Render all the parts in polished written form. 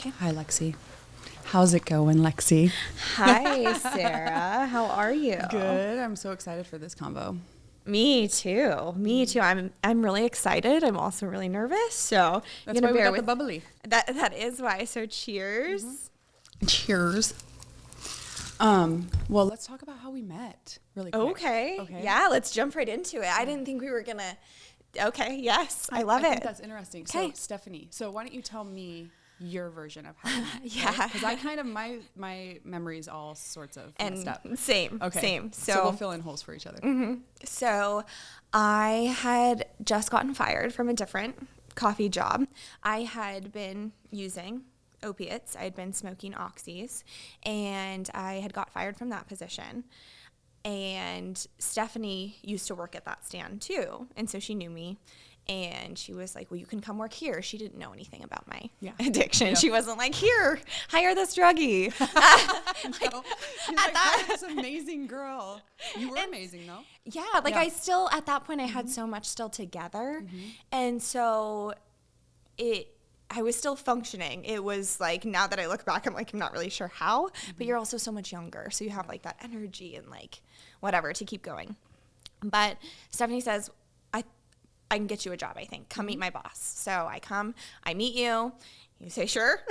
Okay. Hi, Lexi. How's it going, Lexi? Hi, Sarah. How are you? Good. I'm so excited for this combo. Me too. Me too. I'm really excited. I'm also really nervous. So That's why we got the bubbly. That is why. So cheers. Mm-hmm. Cheers. Well, let's talk about how we met really quick. Okay. Yeah, let's jump right into it. I didn't think we were going to. Okay. Yes. I love it. I think that's interesting. Okay. So, Stephanie, why don't you tell me your version of how we met? Yeah. Because I kind of, my memory's all sorts of messed up. Same. Okay. Same. So we'll fill in holes for each other. Mm-hmm. So I had just gotten fired from a different coffee job. I had been using opiates. I had been smoking oxys, and I had got fired from that position. And Stephanie used to work at that stand too. And so she knew me. And she was like, well, you can come work here. She didn't know anything about my addiction. Yep. She wasn't like, here, hire this druggie. This amazing girl. You were amazing, though. Yeah, I still, at that point, I had so much still together. Mm-hmm. And so I was still functioning. It was like, now that I look back, I'm like, I'm not really sure how. Mm-hmm. But you're also so much younger. So you have like that energy and like whatever to keep going. But Stephanie says, I can get you a job, I think. Come meet my boss. So I come, I meet you. You say, sure.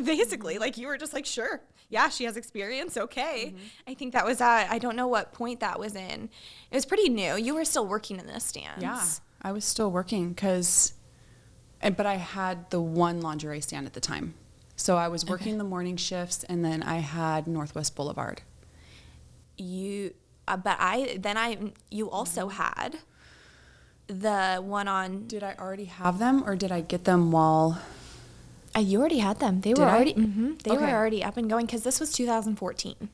Basically, like you were just like, sure. Yeah, she has experience. Okay. Mm-hmm. I think that was I don't know what point that was in. It was pretty new. You were still working in this stand. Yeah, I was still working but I had the one lingerie stand at the time. So I was working the morning shifts, and then I had Northwest Boulevard. You also had the one on. Did I already have them, or did I get them while? You already had them. They were already. Mm-hmm, they were already up and going because this was 2014.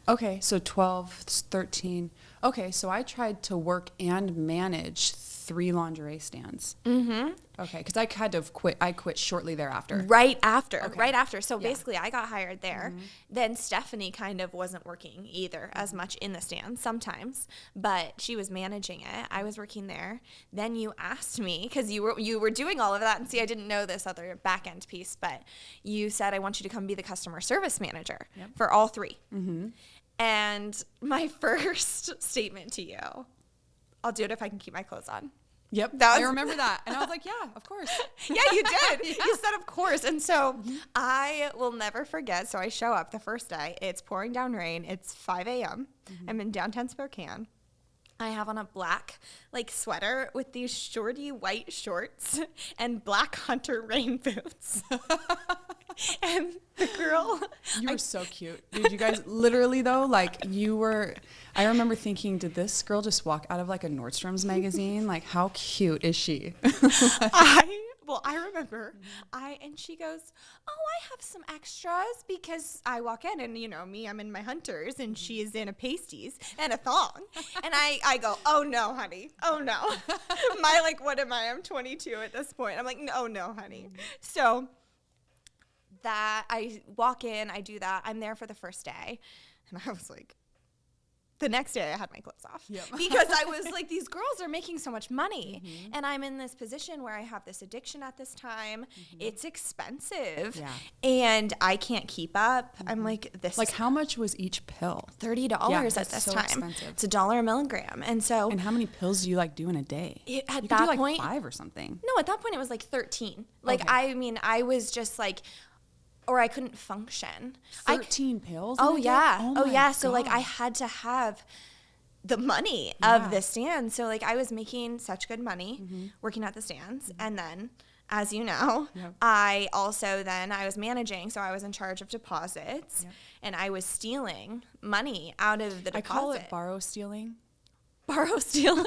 Okay, so 12, 13. Okay, so I tried to work and manage 3 lingerie stands. Mm-hmm. Okay, because I had to quit. I quit shortly thereafter. Right after. So basically, I got hired there. Mm-hmm. Then Stephanie kind of wasn't working either as much in the stand sometimes, but she was managing it. I was working there. Then you asked me, because you were doing all of that, and see, I didn't know this other back end piece, but you said, I want you to come be the customer service manager for all 3. Mm-hmm. And my first statement to you, I'll do it if I can keep my clothes on. Yep, I remember that. And I was like, yeah, of course. Yeah, you did. Yeah. You said, of course. And so I will never forget. So I show up the first day. It's pouring down rain. It's 5 a.m. Mm-hmm. I'm in downtown Spokane. I have on a black sweater with these shorty white shorts and black hunter rain boots. And the girl. You were so cute. Dude, you guys literally though, I remember thinking, did this girl just walk out of a Nordstrom's magazine? Like, how cute is she? I remember and she goes, oh, I have some extras, because I walk in and, me, I'm in my hunters and she is in a pasties and a thong. And I go, oh no, honey. Oh no. What am I? I'm 22 at this point. I'm like, oh no, honey. So that I walk in, I do that. I'm there for the first day. And I was like, the next day I had my clothes off. Yep. Because I was like, these girls are making so much money. Mm-hmm. And I'm in this position where I have this addiction at this time. Mm-hmm. It's expensive. Yeah. And I can't keep up. Mm-hmm. I'm like, this. How much was each pill? $30 at this time. Expensive. It's $1 a milligram. And so. And how many pills do you do in a day? At that point. 5 or something. No, at that point it was 13. I was just or I couldn't function. 13 pills? Oh, yeah. Oh, yeah. So, I had to have the money of the stand. So, I was making such good money working at the stands. Mm-hmm. And then, as you know, I also I was managing. So, I was in charge of deposits. Yep. And I was stealing money out of the deposit. I call it borrow stealing. Borrow stealing?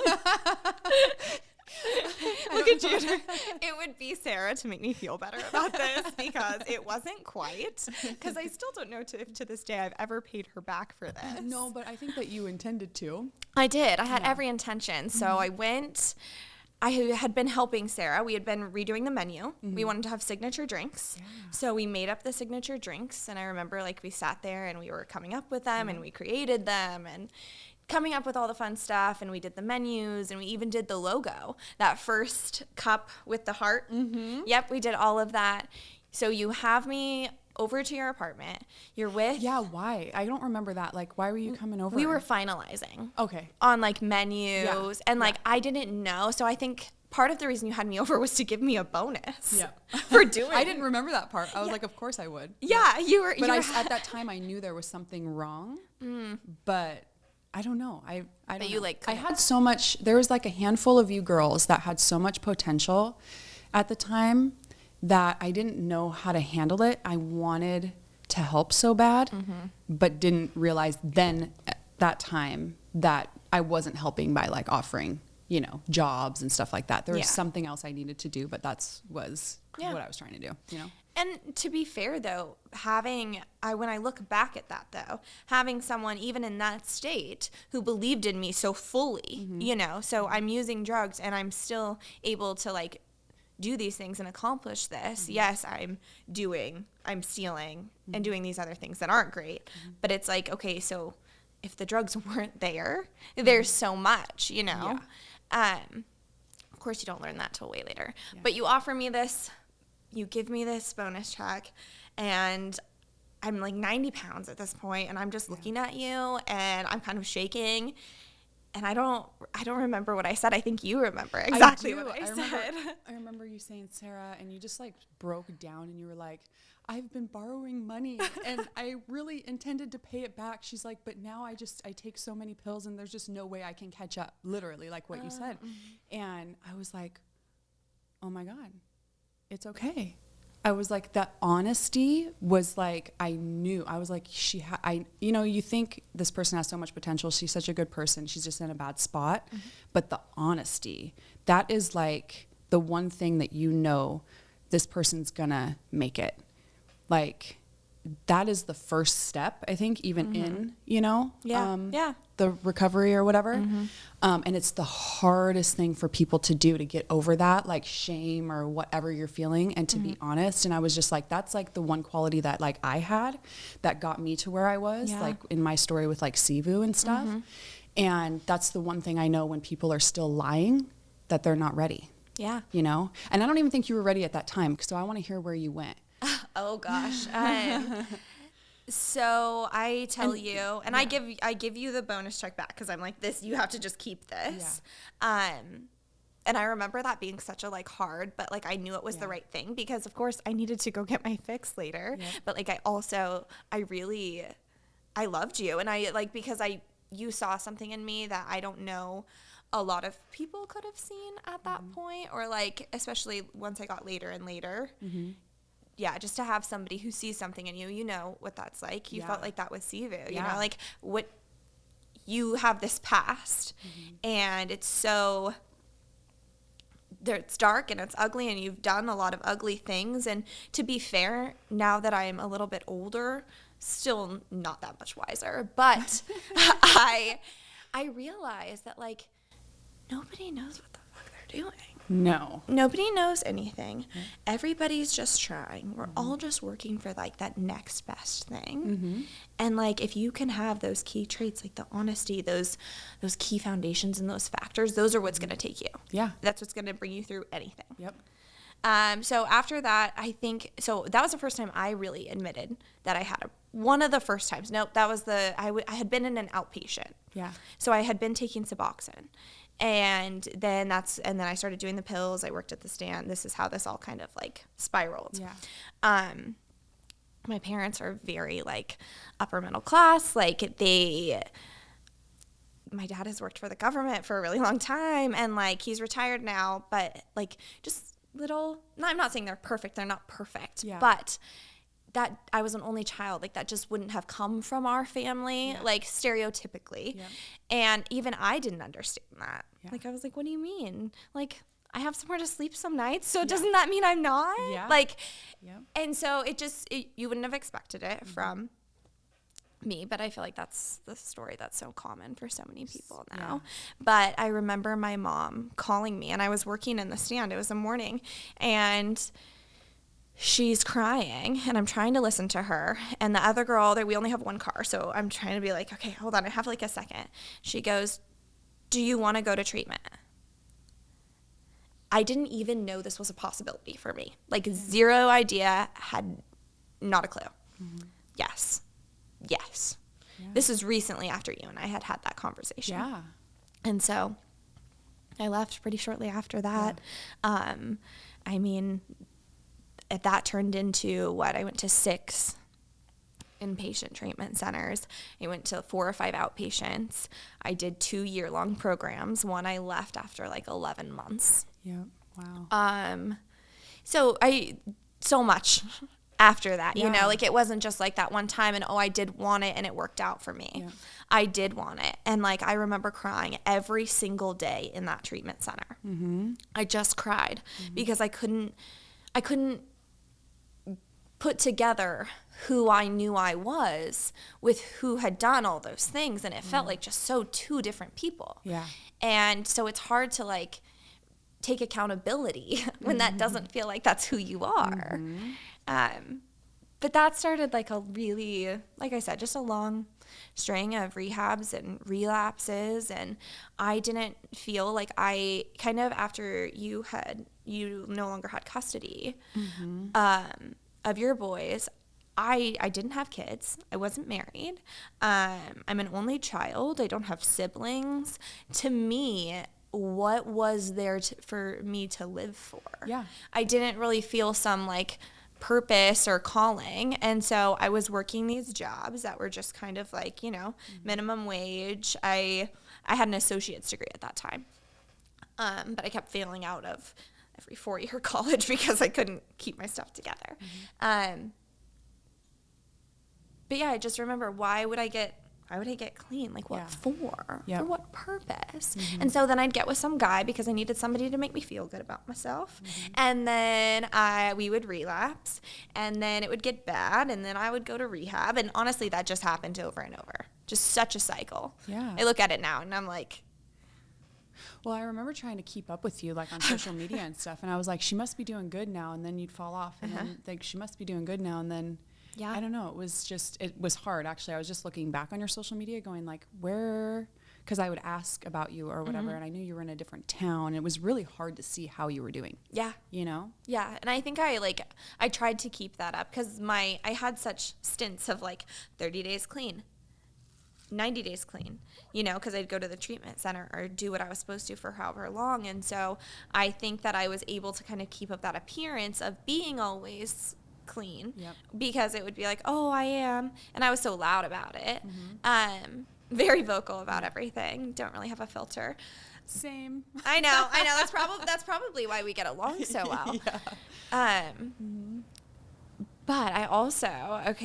Look at you. It would be Sarah to make me feel better about this, because it wasn't quite. Because I still don't know if to this day I've ever paid her back for this. No, but I think that you intended to. I did. I had every intention. So I went. I had been helping Sarah. We had been redoing the menu. Mm-hmm. We wanted to have signature drinks. Yeah. So we made up the signature drinks. And I remember we sat there and we were coming up with them and we created them and coming up with all the fun stuff, and we did the menus, and we even did the logo, that first cup with the heart. Mm-hmm. Yep, we did all of that. So you have me over to your apartment. You're with. Yeah, why? I don't remember that. Like, why were you coming over? We were finalizing. Okay. On like menus. Yeah. And like I didn't know. So I think part of the reason you had me over was to give me a bonus. Yeah. For doing I didn't remember that part. I was like, of course I would. Yeah, you were. But at that time, I knew there was something wrong. But I don't know. I don't you know. like I had so much. There was like a handful of you girls that had so much potential at the time that I didn't know how to handle it. I wanted to help so bad, but didn't realize then at that time that I wasn't helping by like offering, you know, jobs and stuff like that. There was something else I needed to do, but was what I was trying to do, you know? And to be fair though, when I look back at that though, having someone even in that state who believed in me so fully, you know, so I'm using drugs and I'm still able to like do these things and accomplish this. Yes, I'm stealing and doing these other things that aren't great. But it's like, okay, so if the drugs weren't there, there's so much, you know? Of course you don't learn that till way later. Yeah. But you offer me this, you give me this bonus check, and I'm like 90 pounds at this point, and I'm just looking at you, and I'm kind of shaking. And I don't remember what I said. I think you remember exactly what I said. I remember you saying, Sarah, and you just like broke down and you were like, I've been borrowing money and I really intended to pay it back. She's like, but now I take so many pills and there's just no way I can catch up. Literally like what you said. And I was like, oh my God, it's okay. I was like, that honesty was like, I knew. I was like, you know, you think this person has so much potential. She's such a good person. She's just in a bad spot. But the honesty, that is like the one thing that you know this person's gonna make it. Like, that is the first step, I think, even in, you know, the recovery or whatever. And it's the hardest thing for people to do, to get over that, like shame or whatever you're feeling, and to be honest. And I was just like, that's like the one quality that like I had that got me to where I was, like in my story with like Sivu and stuff. And that's the one thing I know when people are still lying, that they're not ready. Yeah. You know? And I don't even think you were ready at that time. So I want to hear where you went. Oh gosh. So I tell you, and I give you the bonus check back because I'm like, this, you have to just keep this. And I remember that being such a like hard, but like I knew it was the right thing because of course I needed to go get my fix later. But like I loved you, and I like, because you saw something in me that I don't know a lot of people could have seen at that point, or like especially once I got later and later. Yeah, just to have somebody who sees something in you, you know what that's like. You felt like that with Sivu, you know, like what you have this past, and it's so, it's dark and it's ugly, and you've done a lot of ugly things. And to be fair, now that I'm a little bit older, still not that much wiser, but I realize that like nobody knows what the fuck they're doing. No. Nobody knows anything. Everybody's just trying. We're all just working for like that next best thing. And like if you can have those key traits, like the honesty, those key foundations and those factors, those are what's going to take you. Yeah. That's what's going to bring you through anything. Yep. So after that, I think, so that was the first time I really admitted that I had one of the first times. Nope, that was I had been in an outpatient. Yeah. So I had been taking Suboxone. And then I started doing the pills. I worked at the stand. This is how this all kind of like spiraled. Yeah. My parents are very like upper middle class. Like my dad has worked for the government for a really long time, and like he's retired now, but like just I'm not saying they're perfect. They're not perfect. Yeah. But that I was an only child, like that just wouldn't have come from our family, like stereotypically. Yeah. And even I didn't understand that. Yeah. Like I was like, what do you mean? Like I have somewhere to sleep some nights, so doesn't that mean I'm not? Yeah. Like, and so you wouldn't have expected it from me, but I feel like that's the story that's so common for so many people now. Yeah. But I remember my mom calling me, and I was working in the stand. It was a morning, and she's crying, and I'm trying to listen to her. And the other girl, we only have one car, so I'm trying to be like, okay, hold on, I have like a second. She goes, do you want to go to treatment? I didn't even know this was a possibility for me. Like, zero idea, had not a clue. Yes. Yeah. This was recently after you and I had that conversation. Yeah. And so I left pretty shortly after that. I mean, that turned into I went to 6 inpatient treatment centers. I went to 4 or 5 outpatients. I did 2 year-long programs. One I left after like 11 months. Yeah. Wow. So much after that, you know, like it wasn't just like that one time and I did want it and it worked out for me. Yeah. I did want it. And like, I remember crying every single day in that treatment center. I just cried because I couldn't put together who I knew I was with who had done all those things. And it felt like just so 2 different people. Yeah. And so it's hard to like take accountability when that doesn't feel like that's who you are. But that started like a really, like I said, just a long string of rehabs and relapses. And I didn't feel like I kind of, after you no longer had custody of your boys, I didn't have kids. I wasn't married. I'm an only child. I don't have siblings. To me, what was there for me to live for? Yeah. I didn't really feel some like purpose or calling. And so I was working these jobs that were just kind of like, you know, minimum wage. I had an associate's degree at that time. But I kept failing out of every 4-year college because I couldn't keep my stuff together. But yeah, I just remember, why would I get clean? Like, what for? Yep. For what purpose? And so then I'd get with some guy because I needed somebody to make me feel good about myself. And then we would relapse, and then it would get bad, and then I would go to rehab. And honestly, that just happened over and over. Just such a cycle. Yeah. I look at it now, and I'm like, well, I remember trying to keep up with you like on social media and stuff, and I was like, she must be doing good now, and then you'd fall off, and then like, she must be doing good now, and then I don't know, it was hard actually. I was just looking back on your social media going like, where, because I would ask about you or whatever, and I knew you were in a different town, and it was really hard to see how you were doing. Yeah. You know? Yeah, and I think I tried to keep that up because I had such stints of like 30 days clean, 90 days clean, you know, because I'd go to the treatment center or do what I was supposed to for however long. And so I think that I was able to kind of keep up that appearance of being always clean because it would be like, oh, I am. And I was so loud about it. Very vocal about everything. Don't really have a filter. Same. I know. That's probably why we get along so well. But I also,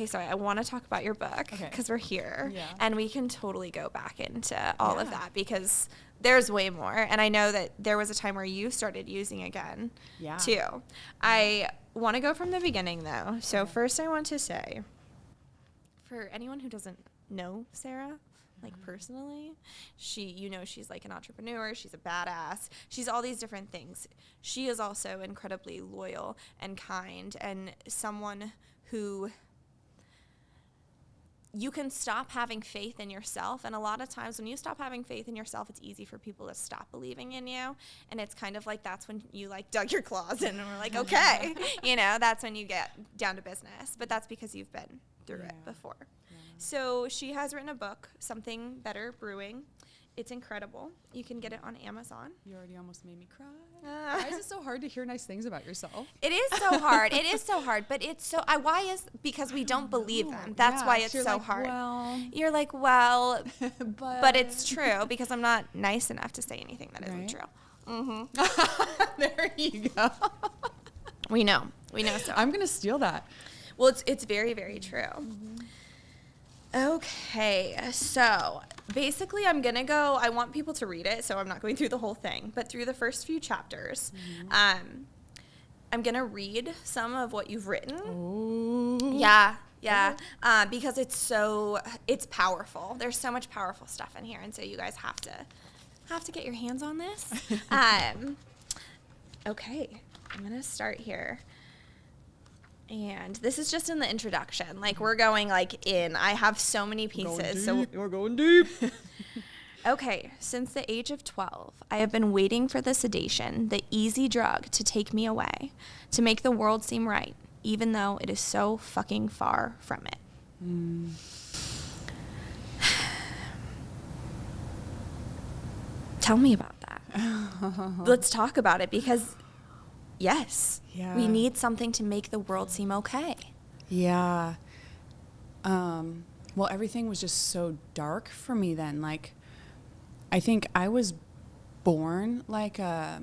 so I want to talk about your book because we're here and we can totally go back into all of that because there's way more. And I know that there was a time where you started using again too. I want to go from the beginning though. So first I want to say, for anyone who doesn't know Sarah, like personally, she's like an entrepreneur, she's a badass, she's all these different things. She is also incredibly loyal and kind and someone who you can stop having faith in yourself. And a lot of times when you stop having faith in yourself, it's easy for people to stop believing in you. And it's kind of like, that's when you like dug your claws in and we're like, okay, you know, that's when you get down to business. But that's because you've been through it before. So she has written a book, Something Better Brewing. It's incredible. You can get it on Amazon. You already almost made me cry. Why is it so hard to hear nice things about yourself? It is so hard. It is so hard. But it's so, because we don't believe them. That's why it's so hard. Well, you're like, well, but it's true because I'm not nice enough to say anything that isn't true. There you go. We know so. I'm going to steal that. Well, it's very, very true. Okay, so basically I want people to read it, so I'm not going through the whole thing, but through the first few chapters, I'm going to read some of what you've written. Ooh. Yeah, because it's powerful. There's so much powerful stuff in here, and so you guys have to get your hands on this. Okay, I'm going to start here. And this is just in the introduction. Like, we're going, like, in. I have so many pieces. We're going deep. Okay, since the age of 12, I have been waiting for the sedation, the easy drug to take me away, to make the world seem right, even though it is so fucking far from it. Tell me about that. Let's talk about it because, yes, we need something to make the world seem okay. Yeah. Well, everything was just so dark for me then. Like, I think I was born like a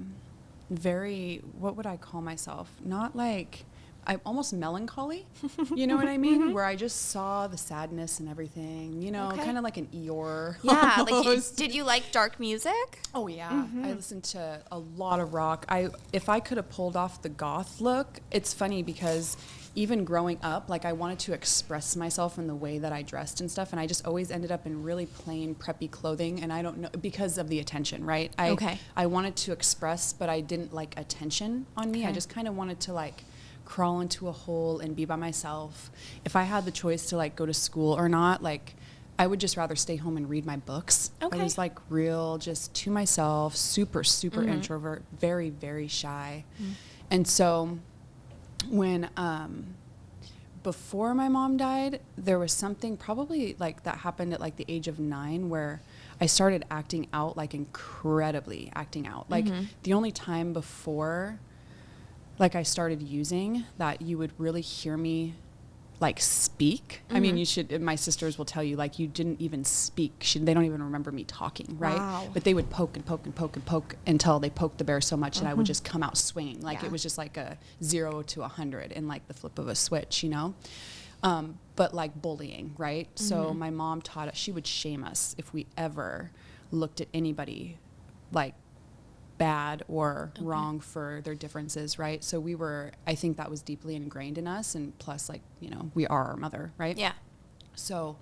very, what would I call myself? Not like, I'm almost melancholy, you know what I mean? Where I just saw the sadness and everything, you know, kind of like an Eeyore. Yeah, like, did you like dark music? Oh yeah, I listened to a lot of rock. If I could have pulled off the goth look, it's funny because even growing up, like I wanted to express myself in the way that I dressed and stuff, and I just always ended up in really plain, preppy clothing, and I don't know, because of the attention, right? I wanted to express, but I didn't like attention on me. I just kind of wanted to like crawl into a hole and be by myself. If I had the choice to like go to school or not, like I would just rather stay home and read my books. I was like real, just to myself, super introvert, very, very shy. And so when before my mom died, there was something probably like that happened at like the age of 9 where I started acting out, like incredibly acting out. Like the only time before like I started using that you would really hear me like speak. I mean, you should, my sisters will tell you, like you didn't even speak. They don't even remember me talking, right? Wow. But they would poke and poke and poke and poke until they poked the bear so much that I would just come out swinging. Like it was just like a 0 to 100 in like the flip of a switch, you know? But like bullying, right? So my mom taught us, she would shame us if we ever looked at anybody like bad or wrong for their differences, right? So I think that was deeply ingrained in us, and plus like, you know, we are our mother, right? Yeah. So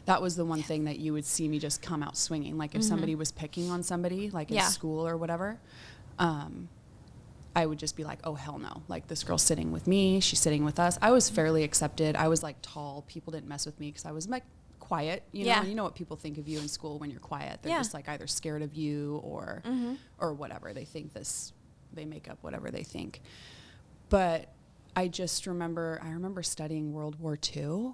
that was the one thing that you would see me just come out swinging. Like if somebody was picking on somebody, like in school or whatever, I would just be like, oh, hell no. Like this girl's sitting with me, she's sitting with us. I was fairly accepted. I was like tall. People didn't mess with me because I was like quiet, you know. You know what people think of you in school when you're quiet. They're just like either scared of you or whatever. They think they make up whatever they think. But I remember studying World War II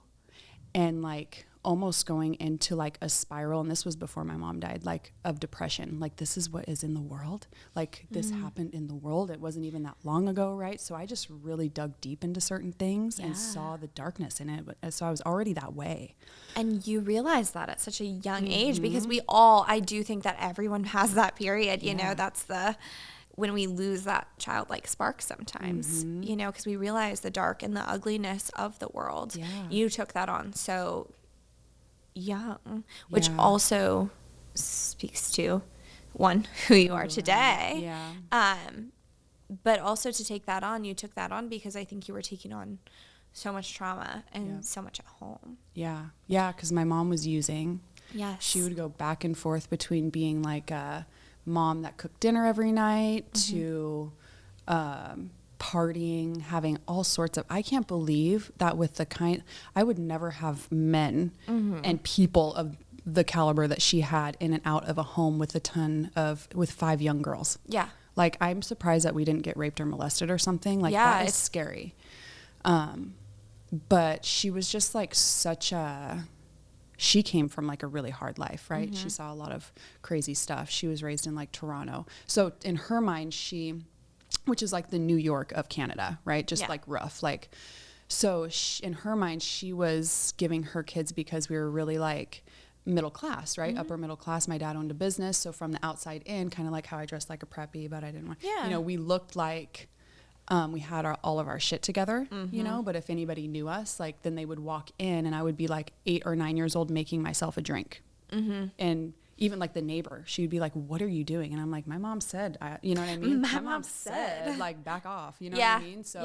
and like almost going into like a spiral, and this was before my mom died, like of depression. Like this is what is in the world. Like this happened in the world. It wasn't even that long ago, right? So I just really dug deep into certain things and saw the darkness in it. So I was already that way. And you realize that at such a young age, because I do think that everyone has that period, you know, that's when we lose that childlike spark sometimes, you know, because we realize the dark and the ugliness of the world. Yeah. You took that on so young, which also speaks to one, who you are today. Yeah. But also to take that on, you took that on because I think you were taking on so much trauma and so much at home. Yeah. Yeah, because my mom was using. Yes. She would go back and forth between being like a mom that cooked dinner every night to partying, having all sorts of, I can't believe that with the I would never have men and people of the caliber that she had in and out of a home with with 5 young girls. Yeah. Like, I'm surprised that we didn't get raped or molested or something. Like, that is scary. But she was just like she came from like a really hard life, right? She saw a lot of crazy stuff. She was raised in like Toronto. So in her mind, which is like the New York of Canada, right? Just like rough. Like, so in her mind, she was giving her kids, because we were really like middle class, right? Upper middle class. My dad owned a business. So from the outside in, kind of like how I dressed like a preppy, but I didn't want, you know, we looked like, we had all of our shit together, you know, but if anybody knew us, like then they would walk in and I would be like 8 or 9 years old making myself a drink. And even like the neighbor, she would be like, what are you doing? And I'm like, my mom said, you know what I mean? My mom said, like, back off, you know what I mean? So,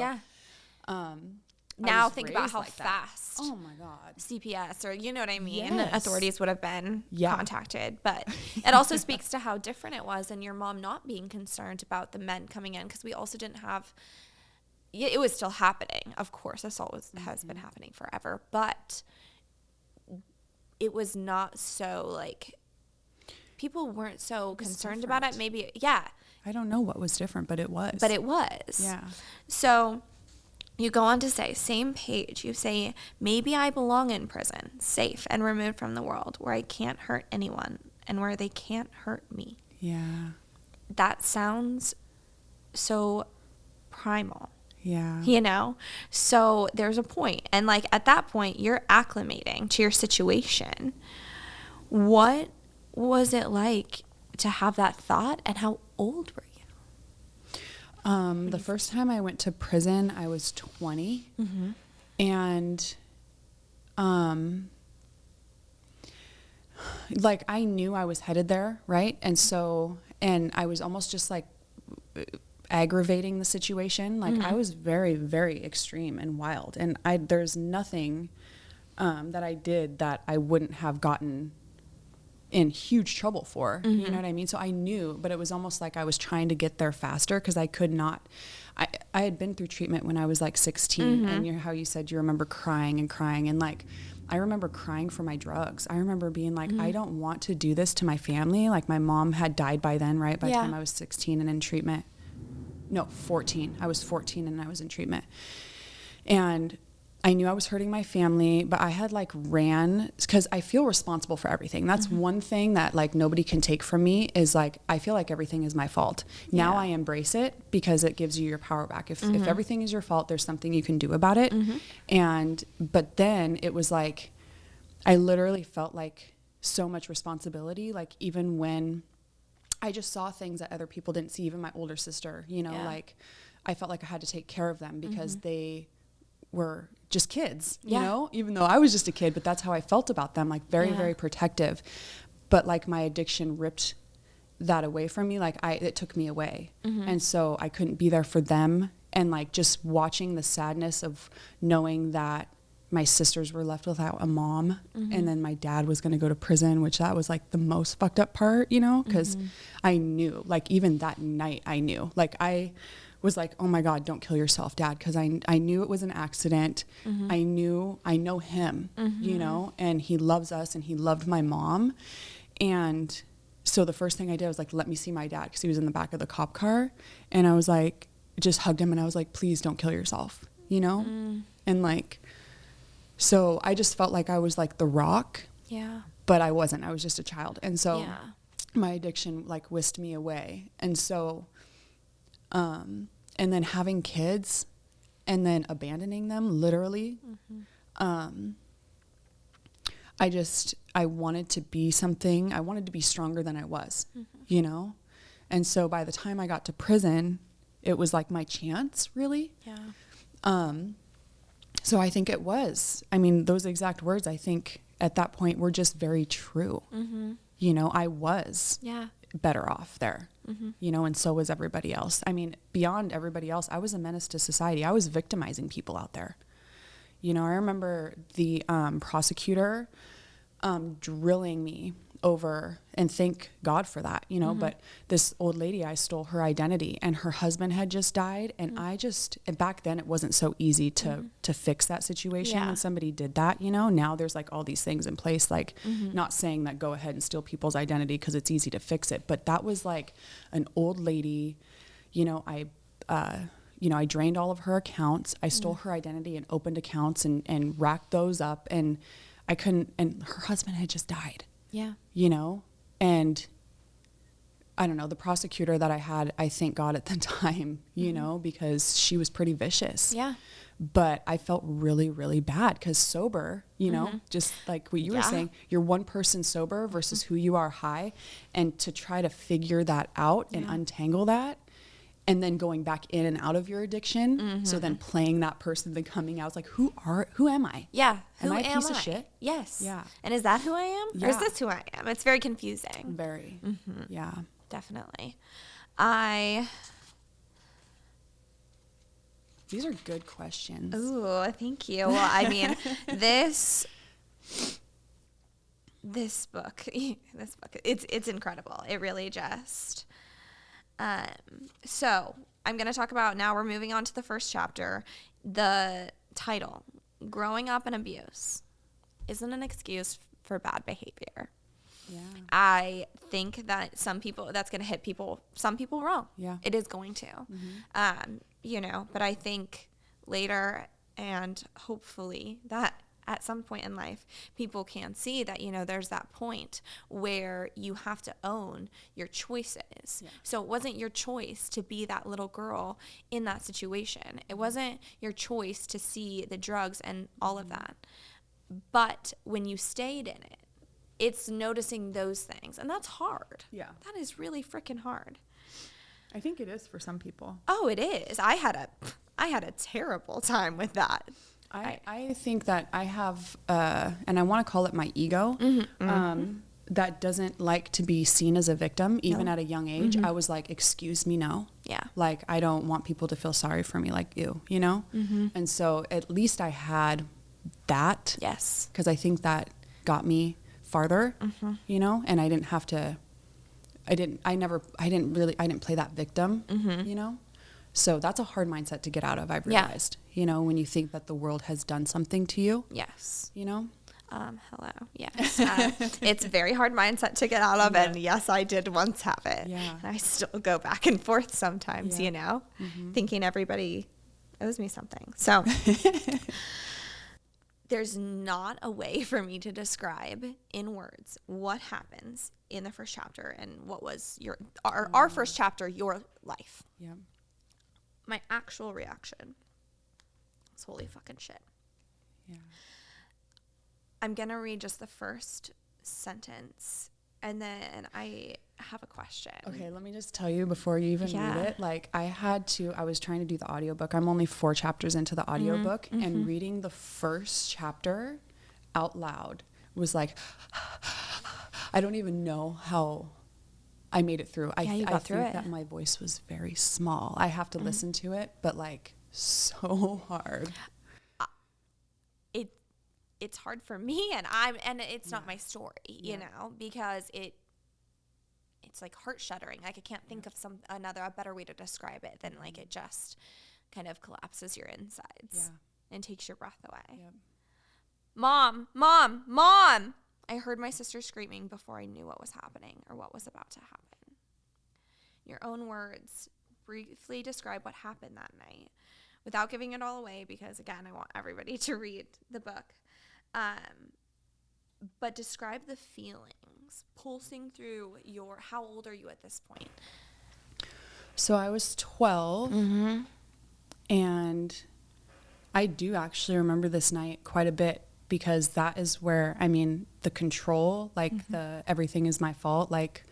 now think about how like fast. Oh my God. CPS, or you know what I mean? Yes. Authorities would have been contacted. But it also speaks to how different it was, and your mom not being concerned about the men coming in, because we also didn't have, it was still happening. Of course, assault has been happening forever, but it was not so like people weren't so concerned different. about it. Maybe, yeah. I don't know what was different, but it was. But it was. Yeah. So you go on to say, same page, you say, maybe I belong in prison, safe and removed from the world, where I can't hurt anyone and where they can't hurt me. Yeah. That sounds so primal. Yeah. You know? So there's a point. And like at that point, you're acclimating to your situation. What was it like to have that thought, and how old were you? The first time I went to prison, I was 20. And like I knew I was headed there, right? And so, and I was almost just like aggravating the situation. Like I was very, very extreme and wild, and there's nothing that I did that I wouldn't have gotten in huge trouble for. You know what I mean? So I knew, but it was almost like I was trying to get there faster because I could not. I had been through treatment when I was like 16, and how you said you remember crying, and like I remember crying for my drugs. I remember being like, I don't want to do this to my family. Like my mom had died by then, right? By the time I was 16 and in treatment. No, 14. I was 14 and I was in treatment. And I knew I was hurting my family, but I had like ran because I feel responsible for everything. That's one thing that like nobody can take from me is like, I feel like everything is my fault. Now I embrace it because it gives you your power back. If everything is your fault, there's something you can do about it. But then it was like, I literally felt like so much responsibility. Like even when I just saw things that other people didn't see, even my older sister, you know, like I felt like I had to take care of them because they were just kids, you know, even though I was just a kid, but that's how I felt about them, like very, very protective. But like my addiction ripped that away from me. Like it took me away. And so I couldn't be there for them. And like just watching the sadness of knowing that my sisters were left without a mom and then my dad was going to go to prison, which that was like the most fucked up part, you know, because I knew, like even that night I knew, like I was like, oh my God, don't kill yourself, Dad, because I knew it was an accident. I know him, you know, and he loves us and he loved my mom. And so the first thing I did was like, let me see my dad, because he was in the back of the cop car. And I was like, just hugged him and I was like, please don't kill yourself, you know? And like, so I just felt like I was like the rock. Yeah. But I wasn't. I was just a child. And so my addiction like whisked me away. And so, and then having kids and then abandoning them literally. I wanted to be something. I wanted to be stronger than I was, you know? And so by the time I got to prison, it was like my chance, really. Yeah. So I think it was. I mean, those exact words, I think, at that point were just very true. You know, I was better off there, you know, and so was everybody else. I mean, beyond everybody else, I was a menace to society. I was victimizing people out there. You know, I remember the prosecutor drilling me over, and thank God for that, you know, but this old lady, I stole her identity and her husband had just died. And and back then it wasn't so easy to fix that situation when somebody did that, you know. Now there's like all these things in place, like not saying that go ahead and steal people's identity because it's easy to fix it. But that was like an old lady, you know, I drained all of her accounts. I stole her identity and opened accounts and racked those up, and I couldn't, and her husband had just died. Yeah. You know, and I don't know, the prosecutor that I had, I thank God at the time, you know, because she was pretty vicious. Yeah. But I felt really, really bad because sober, you know, just like what you were saying, you're one person sober versus who you are high. And to try to figure that out and untangle that, and then going back in and out of your addiction. So then playing that person, then coming out, it's like, who am I? Yeah. Am I a piece of shit? Yes. Yeah. And is that who I am? Yeah. Or is this who I am? It's very confusing. Very. Yeah. Definitely. These are good questions. Ooh, thank you. Well, I mean, this book, it's incredible. It really just... So I'm going to talk about, now we're moving on to the first chapter. The title, Growing Up in Abuse, isn't an excuse for bad behavior. I think that some people, that's going to hit some people wrong. Yeah. It is going to, but I think later and hopefully that at some point in life, people can see that, there's that point where you have to own your choices. Yeah. So it wasn't your choice to be that little girl in that situation. It wasn't your choice to see the drugs and all of that. But when you stayed in it, it's noticing those things. And that's hard. Yeah. That is really freaking hard. I think it is for some people. Oh, it is. I had a terrible time with that. I think that I have, and I want to call it my ego, that doesn't like to be seen as a victim, even at a young age. I was like, excuse me, no. Yeah. Like, I don't want people to feel sorry for me like you, And so at least I had that. Yes. Because I think that got me farther, and I didn't have to, I didn't play that victim, So that's a hard mindset to get out of, I've realized. When you think that the world has done something to you. Yes. Hello. Yes. It's a very hard mindset to get out of. Yeah. And yes, I did once have it. Yeah. And I still go back and forth sometimes, thinking everybody owes me something. So there's not a way for me to describe in words what happens in the first chapter and what was our first chapter, your life. Yeah. My actual reaction was holy fucking shit. Yeah. I'm going to read just the first sentence and then I have a question. Okay, let me just tell you before you even read it. Like I was trying to do the audiobook. I'm only 4 chapters into the audiobook and reading the first chapter out loud was like, I don't even know how I made it through. I think that my voice was very small. I have to listen to it, but like so hard. It's hard for me and it's not my story, because it's like heart shuddering. Like I can't think of a better way to describe it than like it just kind of collapses your insides and takes your breath away. Yep. Mom, Mom, Mom. I heard my sister screaming before I knew what was happening or what was about to happen. Your own words, briefly describe what happened that night without giving it all away because, again, I want everybody to read the book. But describe the feelings pulsing through how old are you at this point? So I was 12 and I do actually remember this night quite a bit because that is where, the control, like everything is my fault. Like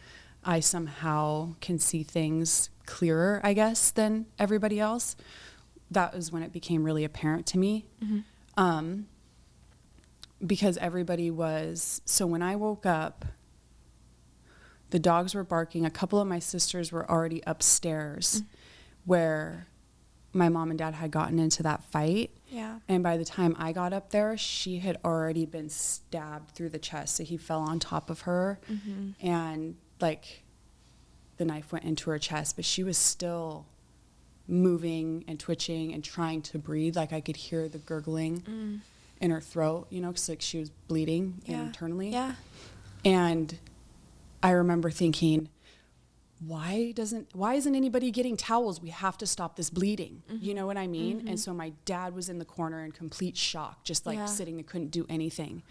I somehow can see things clearer, I guess, than everybody else. That was when it became really apparent to me. Because everybody so when I woke up, the dogs were barking. A couple of my sisters were already upstairs where my mom and dad had gotten into that fight. Yeah. And by the time I got up there, she had already been stabbed through the chest. So he fell on top of her and like the knife went into her chest, but she was still moving and twitching and trying to breathe. Like I could hear the gurgling in her throat, because like she was bleeding internally. Yeah. And I remember thinking, why isn't anybody getting towels? We have to stop this bleeding. You know what I mean? And so my dad was in the corner in complete shock, just like sitting there, couldn't do anything.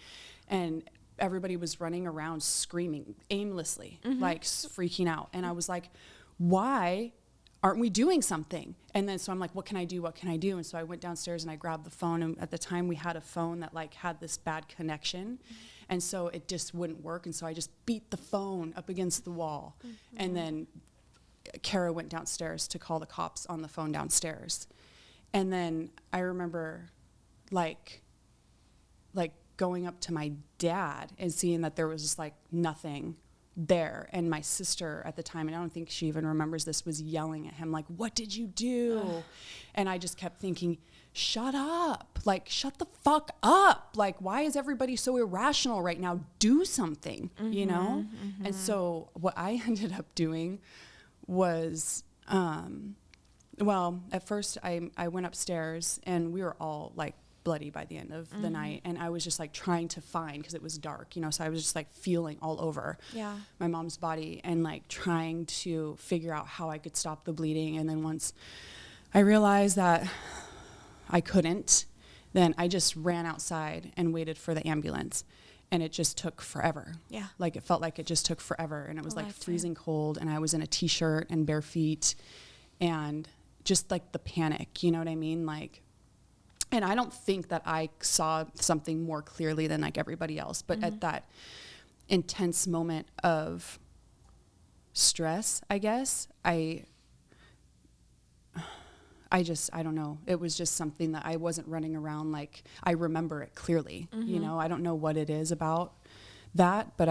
And everybody was running around screaming aimlessly, like freaking out. And I was like, why aren't we doing something? And then so I'm like, what can I do? What can I do? And so I went downstairs and I grabbed the phone. And at the time we had a phone that like had this bad connection. And so it just wouldn't work. And so I just beat the phone up against the wall. And then Kara went downstairs to call the cops on the phone downstairs. And then I remember like going up to my dad and seeing that there was just like nothing there. And my sister at the time, and I don't think she even remembers this, was yelling at him like, what did you do? And I just kept thinking, shut up, like shut the fuck up, like why is everybody so irrational right now? Do something, And so what I ended up doing was at first I went upstairs and we were all like bloody by the end of the night. And I was just like trying to find, because it was dark, you know, so I was just like feeling all over my mom's body and like trying to figure out how I could stop the bleeding. And then once I realized that I couldn't, then I just ran outside and waited for the ambulance. And it just took forever. Yeah. Like it felt like it just took forever. And it was like lifetime. freezing cold. And I was in a t-shirt and bare feet. And just like the panic, you know what I mean? Like, and I don't think that I saw something more clearly than like everybody else. But at that intense moment of stress, I guess, I don't know. It was just something that I wasn't running around like, I remember it clearly. You know, I don't know what it is about that, but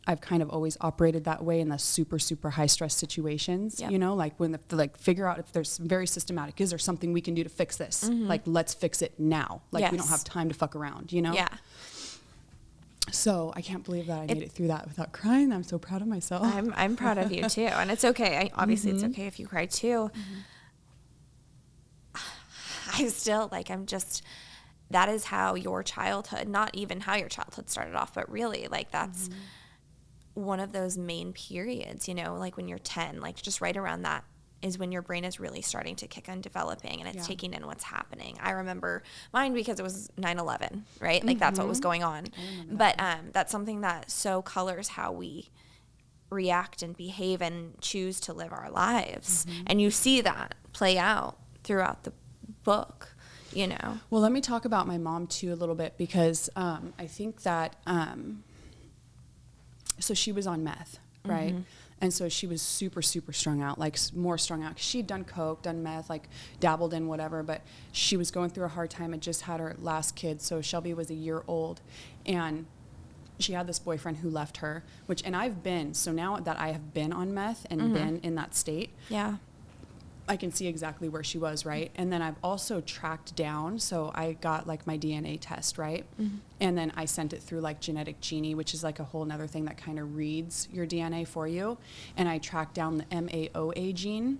I've kind of always operated that way in the super, super high stress situations, you know, like when like figure out if there's very systematic, is there something we can do to fix this? Like, let's fix it now. Like we don't have time to fuck around, you know? Yeah. So I can't believe that I made it through that without crying. I'm so proud of myself. I'm proud of you too. And it's okay. Obviously it's okay if you cry too. I still like, that is how your childhood, not even how your childhood started off, but really like that's one of those main periods, you know, like when you're 10, like just right around that is when your brain is really starting to kick on developing and it's taking in what's happening. I remember mine because it was 9/11, right? Like that's what was going on. But that's something that so colors how we react and behave and choose to live our lives. And you see that play out throughout the book, you know. Well, let me talk about my mom too a little bit, because I think that so she was on meth, right? And so she was super, super strung out, like more strung out. 'Cause she'd done coke, done meth, like dabbled in whatever, but she was going through a hard time and just had her last kid. So Shelby was a year old, and she had this boyfriend who left her, and I've been, so now that I have been on meth and been in that state, I can see exactly where she was, right? And then I've also tracked down, so I got like my DNA test, right? And then I sent it through like Genetic Genie, which is like a whole nother thing that kind of reads your DNA for you. And I tracked down the MAOA gene.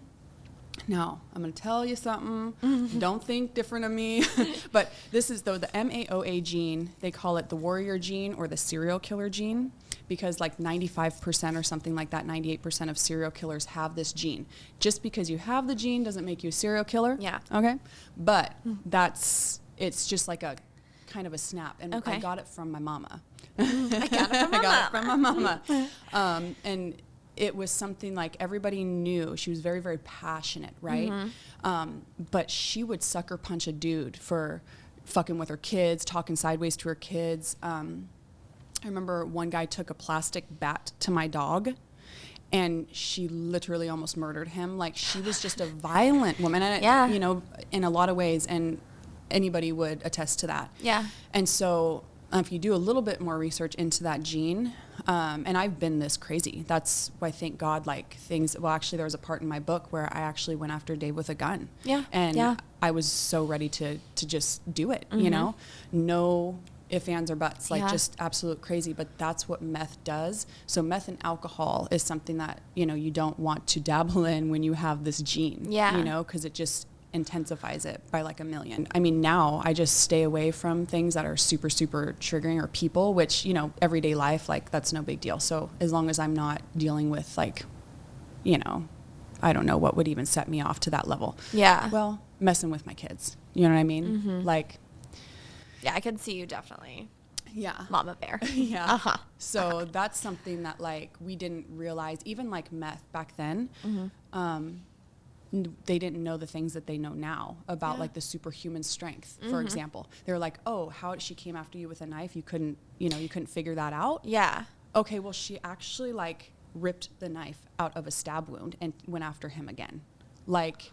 Now, I'm going to tell you something. Don't think different of me. But this is, though, the MAOA gene, they call it the warrior gene or the serial killer gene, because like 95% or something like that, 98% of serial killers have this gene. Just because you have the gene doesn't make you a serial killer. Yeah. Okay? But it's just like a kind of a snap. And I got it from my mama. I got it from my mama. And it was something like everybody knew. She was very, very passionate, right? But she would sucker punch a dude for fucking with her kids, talking sideways to her kids. I remember one guy took a plastic bat to my dog, and she literally almost murdered him. Like, she was just a violent woman, and you know, in a lot of ways, and anybody would attest to that. Yeah. And so if you do a little bit more research into that gene, and I've been this crazy. That's why, thank God, like things, well, actually there was a part in my book where I actually went after Dave with a gun. Yeah. And I was so ready to just do it, you know? No ifs, ands, or buts, like just absolute crazy. But that's what meth does. So meth and alcohol is something that, you know, you don't want to dabble in when you have this gene, you know, because it just intensifies it by like a million. I mean, now I just stay away from things that are super, super triggering, or people, which, you know, everyday life, like that's no big deal. So as long as I'm not dealing with like, you know, I don't know what would even set me off to that level. Yeah. Well, messing with my kids. You know what I mean? Like, yeah, I could see you definitely. Yeah. Mama bear. Yeah. So that's something that like we didn't realize, even like meth back then. They didn't know the things that they know now about like the superhuman strength, for example. They were like, oh, how she came after you with a knife, you couldn't figure that out. Yeah. Okay, well, she actually like ripped the knife out of a stab wound and went after him again. Like,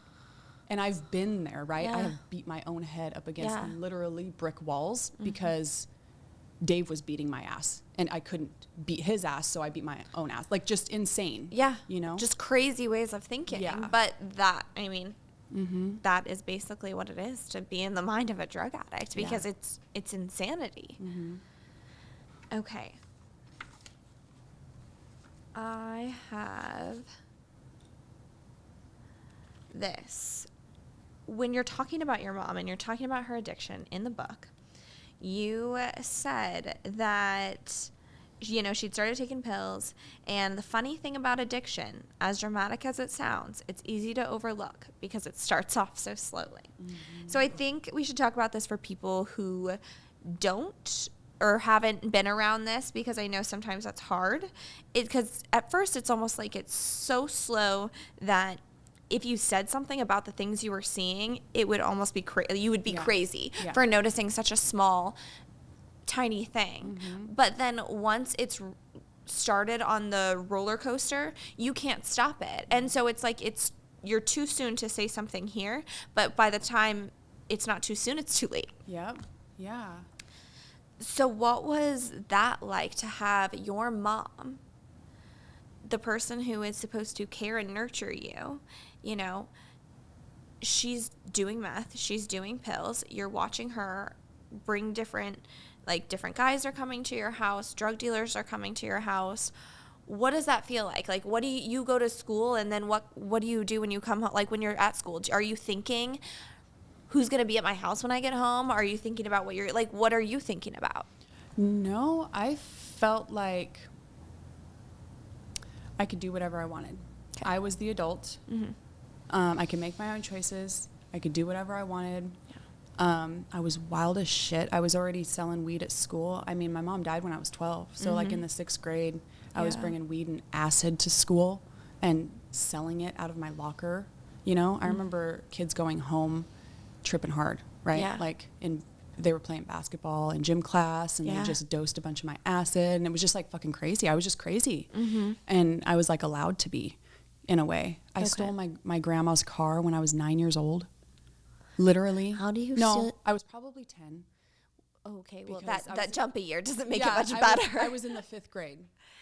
and I've been there, right? I have beat my own head up against literally brick walls because Dave was beating my ass and I couldn't beat his ass, so I beat my own ass. Like, just insane. Yeah. You know? Just crazy ways of thinking. Yeah. But that, I mean, that is basically what it is to be in the mind of a drug addict, because it's insanity. Okay. I have this. when you're talking about your mom and you're talking about her addiction in the book, you said that, you know, she'd started taking pills. And the funny thing about addiction, as dramatic as it sounds, it's easy to overlook because it starts off so slowly. So I think we should talk about this for people who don't or haven't been around this, because I know sometimes that's hard. Because at first it's almost like it's so slow that if you said something about the things you were seeing, it would almost be you would be crazy for noticing such a small, tiny thing. But then once it's started on the roller coaster, you can't stop it. And so it's like you're too soon to say something here, but by the time it's not too soon, it's too late. Yep. Yeah. So what was that like to have your mom, the person who is supposed to care and nurture you, you know, she's doing meth, she's doing pills, you're watching her bring different guys are coming to your house, drug dealers are coming to your house. What does that feel like? Like, what do you go to school, and then what do you do when you come home? Like, when you're at school, are you thinking, who's going to be at my house when I get home? Are you thinking about what are you thinking about? No, I felt like I could do whatever I wanted. Okay. I was the adult. I could make my own choices. I could do whatever I wanted. I was wild as shit. I was already selling weed at school. I mean, my mom died when I was 12. So like in the 6th grade, I was bringing weed and acid to school and selling it out of my locker. You know, I remember kids going home tripping hard, right? Yeah. Like they were playing basketball in gym class, and they just dosed a bunch of my acid, and it was just like fucking crazy. I was just crazy. And I was like allowed to be, in a way. I stole my grandma's car when I was 9 years old. Literally. How do you No, I was probably 10. Okay, well, that jump a year doesn't make it much I better. was in the 5th grade.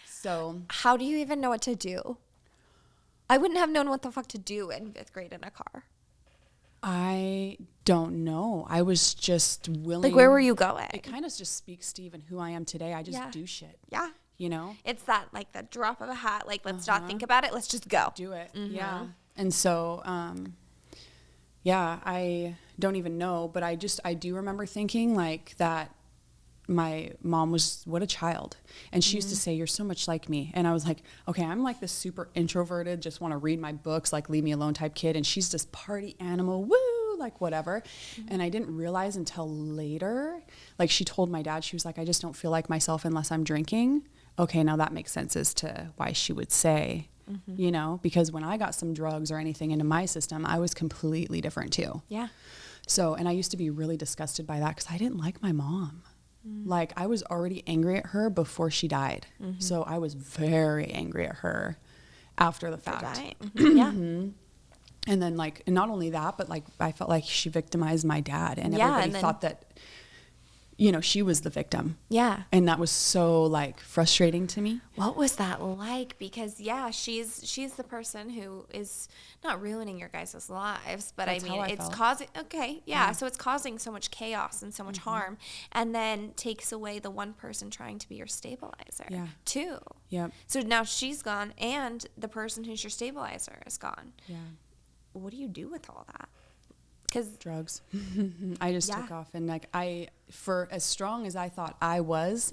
So how do you even know what to do? I wouldn't have known what the fuck to do in 5th grade in a car. I don't know. I was just willing. Like, where were you going? It kind of just speaks to even who I am today. I just do shit. Yeah. You know? It's that, like, the drop of a hat. Like, let's not think about it. Let's just go. Do it. Yeah. And so, I don't even know, but I do remember thinking like that my mom was, what a child. And she used to say, you're so much like me. And I was like, okay, I'm like this super introverted, just want to read my books, like leave me alone type kid. And she's this party animal, woo, like whatever. And I didn't realize until later, like she told my dad, she was like, I just don't feel like myself unless I'm drinking. Okay, now that makes sense as to why she would say, you know, because when I got some drugs or anything into my system, I was completely different too. Yeah. So, and I used to be really disgusted by that because I didn't like my mom. Like, I was already angry at her before she died. So I was very angry at her after the fact. Yeah. And then, like, and not only that, but like, I felt like she victimized my dad, and everybody thought that, you know, she was the victim. Yeah. And that was so like frustrating to me. What was that like? Because she's the person who is not ruining your guys' lives, but That's I mean, it's felt. causing, so it's causing so much chaos and so much harm, and then takes away the one person trying to be your stabilizer too. Yep. So now she's gone, and the person who's your stabilizer is gone. Yeah. What do you do with all that? Because drugs. I just took off, and like for as strong as I thought I was,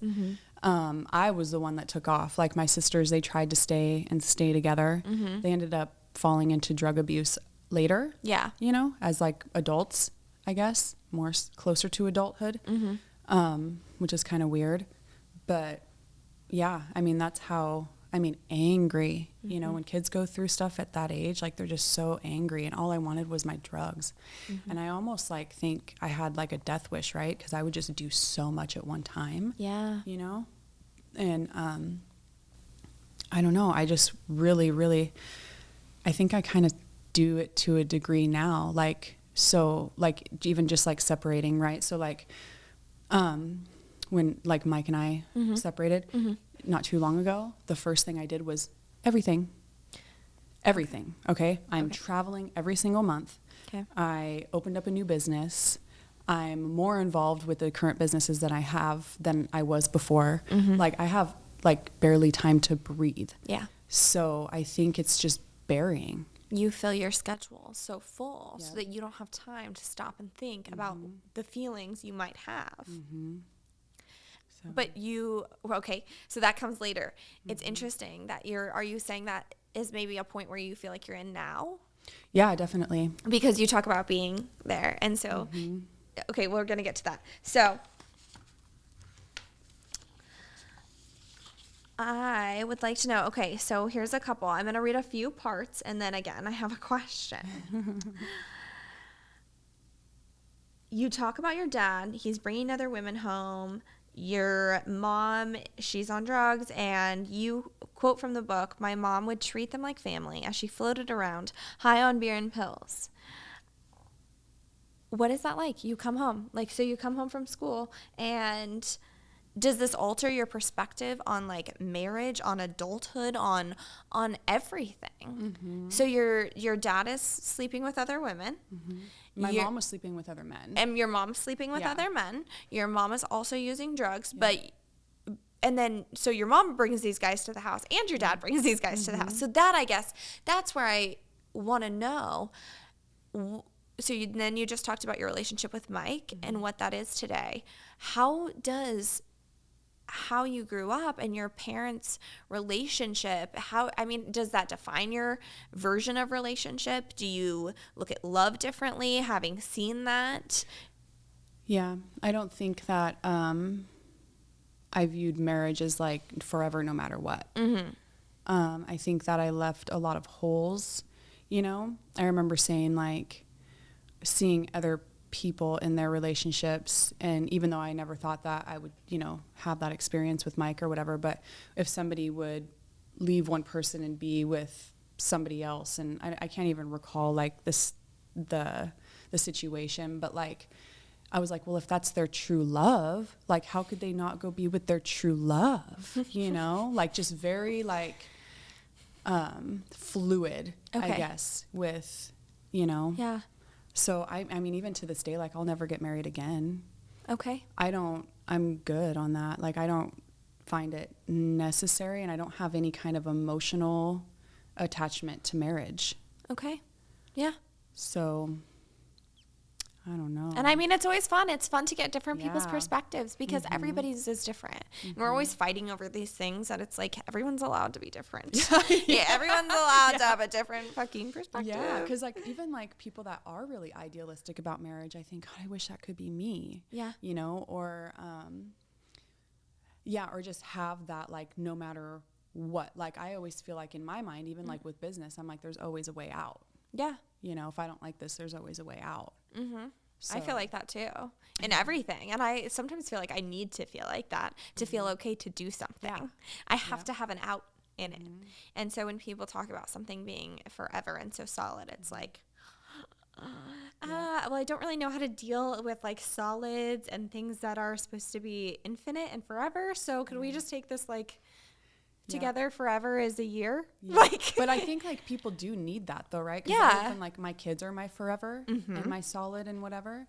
I was the one that took off. Like my sisters, they tried to stay together. They ended up falling into drug abuse later. Yeah. You know, as like adults, I guess, closer to adulthood, which is kind of weird. But yeah, I mean, that's how, angry, you know, when kids go through stuff at that age, like they're just so angry, and all I wanted was my drugs. And I almost like think I had like a death wish, right? Because I would just do so much at one time. Yeah. You know? And I don't know. I just really, I think I kind of do it to a degree now. Like, so like even just like separating, right? So like when like Mike and I separated, not too long ago, the first thing I did was everything. Okay. I'm traveling every single month. Okay. I opened up a new business. I'm more involved with the current businesses that I have than I was before. Like I have like barely time to breathe. Yeah. So I think it's just burying. you fill your schedule so full Yep. so that you don't have time to stop and think about the feelings you might have. So, But okay, so that comes later. It's interesting that are you saying that is maybe a point where you feel like you're in now? yeah, definitely. Because you talk about being there. And so, okay, we're going to get to that. So I would like to know, okay, so here's a couple. I'm going to read a few parts, and then again, I have a question. You talk about your dad. He's bringing other women home. Your mom, she's on drugs, and you quote from the book, my mom would treat them like family as she floated around, high on beer and pills. What is that like? You come home. So you come home from school, and does this alter your perspective on like marriage, on adulthood, on everything? So your dad is sleeping with other women. My mom was sleeping with other men. And your mom's sleeping with other men. Your mom is also using drugs, and then so your mom brings these guys to the house, and your dad brings these guys to the house. So that, I guess, that's where I want to know. So then you just talked about your relationship with Mike and what that is today. How you grew up and your parents' relationship, does that define your version of relationship? Do you look at love differently, having seen that? Yeah, I don't think that I viewed marriage as like forever no matter what. I think that I left a lot of holes, I remember saying like seeing other people in their relationships, and even though I never thought that I would have that experience with Mike or whatever, but if somebody would leave one person and be with somebody else, and I can't even recall like the situation, but like I was like, well, if that's their true love, like how could they not go be with their true love? Like just very like fluid, I guess, with Yeah. So I mean, even to this day, like I'll never get married again. Okay. I'm good on that. Like I don't find it necessary, and I don't have any kind of emotional attachment to marriage. Okay. Yeah. So I don't know. And I mean, it's always fun. It's fun to get different people's perspectives because everybody's is different. And we're always fighting over these things that it's like everyone's allowed to be different. Everyone's allowed to have a different fucking perspective. Yeah, because like even like people that are really idealistic about marriage, I think, God, I wish that could be me. Yeah. Or or just have that like no matter what. Like I always feel like in my mind, even like with business, I'm like, there's always a way out. Yeah. If I don't like this, there's always a way out. I feel like that too in everything. And I sometimes feel like I need to feel like that to feel okay to do something. Yeah. I have to have an out in it. And so when people talk about something being forever and so solid, it's like, well, I don't really know how to deal with like solids and things that are supposed to be infinite and forever. So could we just take this like together forever is a year? But I think like people do need that though, right? 'Cause even like my kids are my forever and my solid and whatever.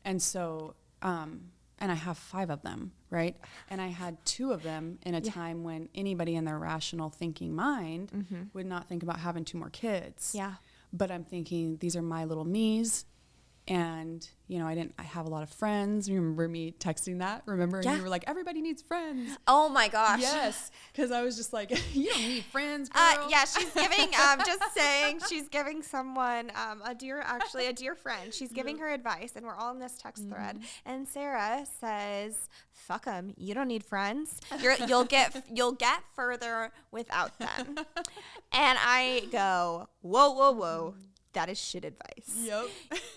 And so and I have 5 of them, right? And I had 2 of them in a time when anybody in their rational thinking mind would not think about having 2 more kids. But I'm thinking these are my little me's. And, I have a lot of friends. You remember me texting that? Remember? And you were like, everybody needs friends. Oh my gosh. Yes. Because I was just like, you don't need friends, girl. She's giving, just saying, she's giving someone, a dear friend. She's giving her advice, and we're all in this text thread. And Sarah says, fuck them. You don't need friends. You'll get further without them. And I go, whoa. That is shit advice. Yep.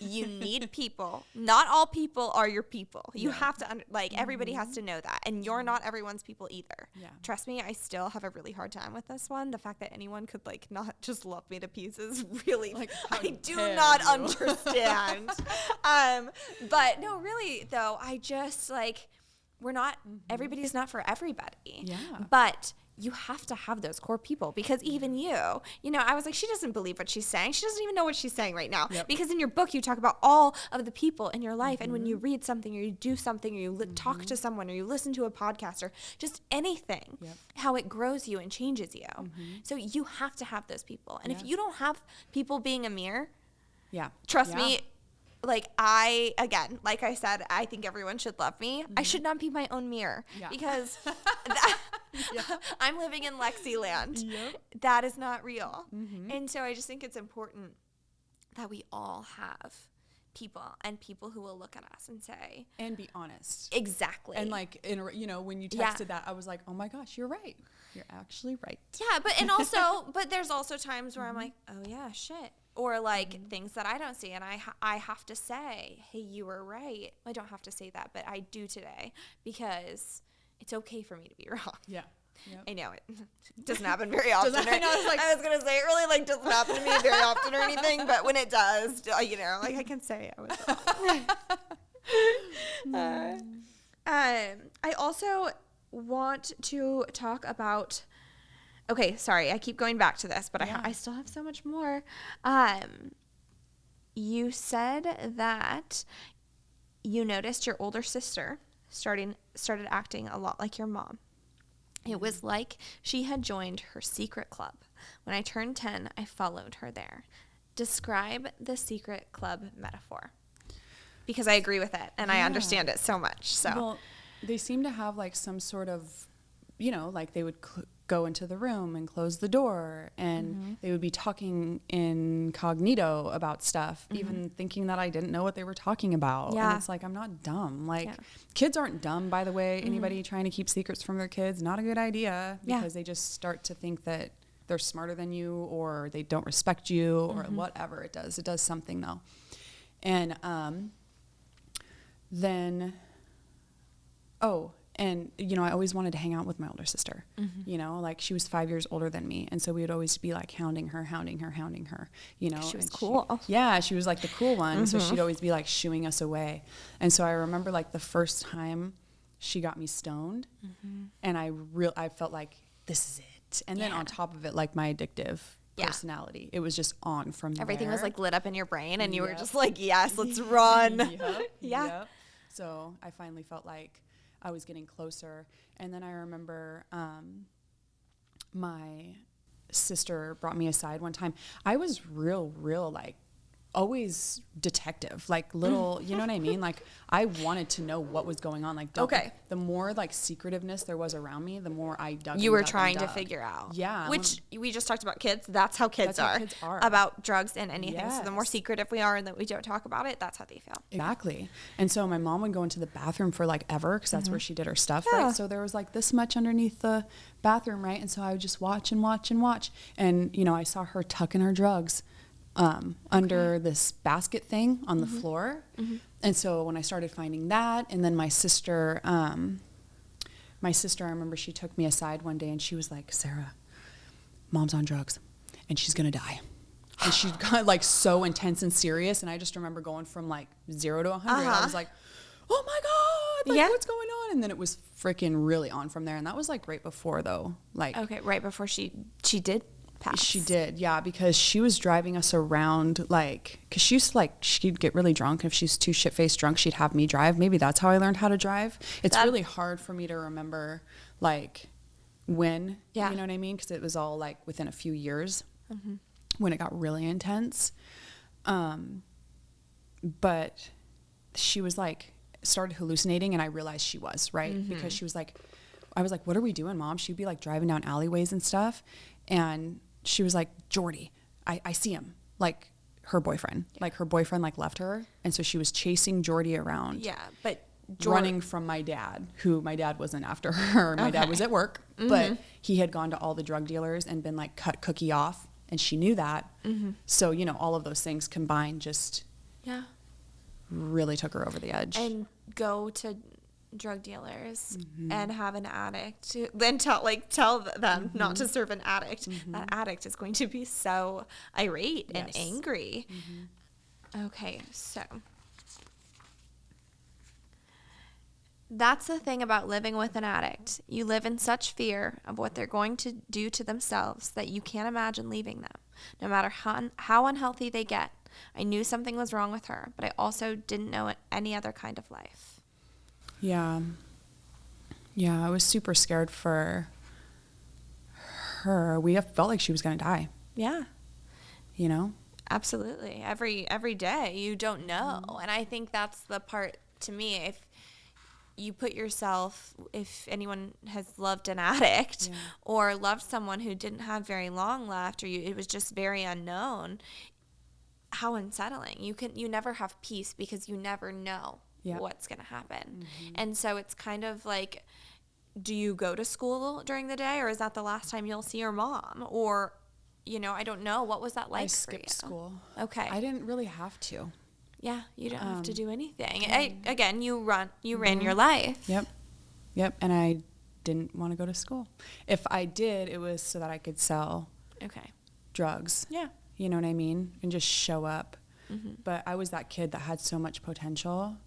You need people. Not all people are your people. You have to, everybody has to know that. And you're not everyone's people either. Yeah. Trust me, I still have a really hard time with this one. The fact that anyone could, not just love me to pieces, really, I do not understand. But no, really, though, I just, we're not, everybody's not for everybody. Yeah. But you have to have those core people, because even you know, I was like, she doesn't believe what she's saying. She doesn't even know what she's saying right now. Yep. Because in your book, you talk about all of the people in your life. And when you read something or you do something or you talk to someone or you listen to a podcast or just anything, how it grows you and changes you. So you have to have those people. And if you don't have people being a mirror, trust me, like again, like I said, I think everyone should love me. I should not be my own mirror because I'm living in Lexiland. That is not real. And so I just think it's important that we all have people who will look at us and say, and be honest. Exactly. And like, you know, when you texted that, I was like, oh my gosh, you're right. You're actually right. Yeah. But there's also times where I'm like, oh yeah, shit. Or like things that I don't see, and I have to say, hey, you were right. I don't have to say that, but I do today, because it's okay for me to be wrong. Yeah. I know it doesn't happen very often. I was gonna say it really like doesn't happen to me very often or anything, but when it does, you know, like I can say I was wrong. I also want to talk about. Okay, sorry, I keep going back to this, but I still have so much more. You said that you noticed your older sister started acting a lot like your mom. It was like she had joined her secret club. When I turned 10, I followed her there. Describe the secret club metaphor. Because I agree with it, and I understand it so much. So, well, they seem to have like some sort of, you know, like they would go into the room and close the door, and they would be talking incognito about stuff, even thinking that I didn't know what they were talking about. And it's like, I'm not dumb. Like kids aren't dumb, by the way. Anybody trying to keep secrets from their kids, not a good idea, because they just start to think that they're smarter than you, or they don't respect you, or whatever it does. It does something though. And then, and, you know, I always wanted to hang out with my older sister, you know, like she was 5 years older than me. And so we would always be like hounding her, you know. She was cool. She was like the cool one. So she'd always be like shooing us away. And so I remember like the first time she got me stoned, and I felt like this is it. And then on top of it, like my addictive personality, it was just on from everything there. was like lit up in your brain, and you were just like, yes, let's run. So I finally felt like I was getting closer. And then I remember my sister brought me aside one time. I was real like always detective, like little, you know what I mean? Like I wanted to know what was going on. Like, the more like secretiveness there was around me, the more I dug. You were trying to figure out. Yeah. Which we just talked about kids. That's how kids are about drugs and anything. Yes. So the more secretive we are and that we don't talk about it, that's how they feel. Exactly. And so my mom would go into the bathroom for like ever, because that's where she did her stuff, right? So there was like this much underneath the bathroom, right? And so I would just watch and watch and watch. And, you know, I saw her tucking her drugs under this basket thing on the floor. And so when I started finding that, and then my sister, I remember she took me aside one day and she was like, Sarah, mom's on drugs and she's going to die. And she got like so intense and serious. And I just remember going from like 0 to 100. I was like, oh my God, like what's going on? And then it was freaking really on from there. And that was like right before though. Like, right before she did pass. She did, yeah, because she was driving us around, like, because she used to, like, she'd get really drunk, and if she's too shit-faced drunk, she'd have me drive. Maybe that's how I learned how to drive. It's really hard for me to remember, like, when, you know what I mean? Because it was all, like, within a few years when it got really intense. But she was, like, started hallucinating, and I realized she was, right? Because she was, like, I was like, what are we doing, Mom? She'd be, like, driving down alleyways and stuff, and she was like, Jordy, I see him, like her boyfriend, like left her. And so she was chasing Jordy around. Yeah. But running from my dad, who my dad wasn't after her. My dad was at work, but he had gone to all the drug dealers and been like cut Cookie off. And she knew that. So, you know, all of those things combined just really took her over the edge. And go to drug dealers and have an addict, then tell them not to serve an addict. That addict is going to be so irate and angry. Okay, so That's the thing about living with an addict. You live in such fear of what they're going to do to themselves that you can't imagine leaving them, no matter how unhealthy they get. I knew something was wrong with her, but I also didn't know any other kind of life. Yeah. Yeah, I was super scared for her. We felt like she was going to die, Yeah. you know? Absolutely. Every day you don't know. And I think that's the part to me, if you put yourself, if anyone has loved an addict or loved someone who didn't have very long left, or it was just very unknown, how unsettling. You never have peace because you never know what's going to happen. And so it's kind of like, do you go to school during the day, or is that the last time you'll see your mom? Or, I don't know. What was that like for you? I skipped school. Okay. I didn't really have to. Yeah, you don't have to do anything. Again, you ran your life. Yep. And I didn't want to go to school. If I did, it was so that I could sell drugs. Yeah. You know what I mean? And just show up. But I was that kid that had so much potential.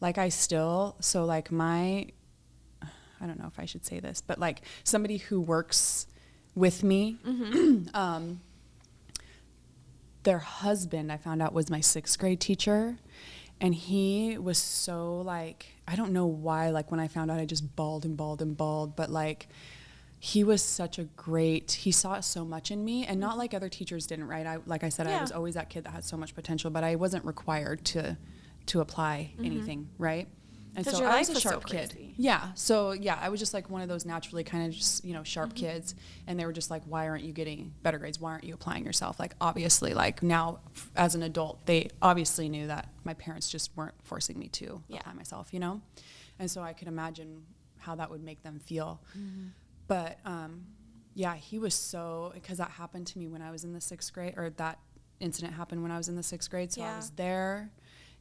Like I don't know if I should say this, but like somebody who works with me, their husband, I found out, was my 6th grade teacher. And he was so like, I don't know why, like when I found out, I just bawled and bawled and bawled. But like, he was such a great, he saw so much in me, and not like other teachers didn't, right? Like I said, I was always that kid that had so much potential, but I wasn't required to apply anything, right? And so I was a sharp kid. Yeah. So yeah, I was just like one of those naturally kind of just, sharp kids. And they were just like, why aren't you getting better grades? Why aren't you applying yourself? Like, obviously, like now as an adult, they obviously knew that my parents just weren't forcing me to apply myself, And so I could imagine how that would make them feel. But he was because that happened to me when I was in the 6th grade, or that incident happened when I was in the 6th grade. So I was there.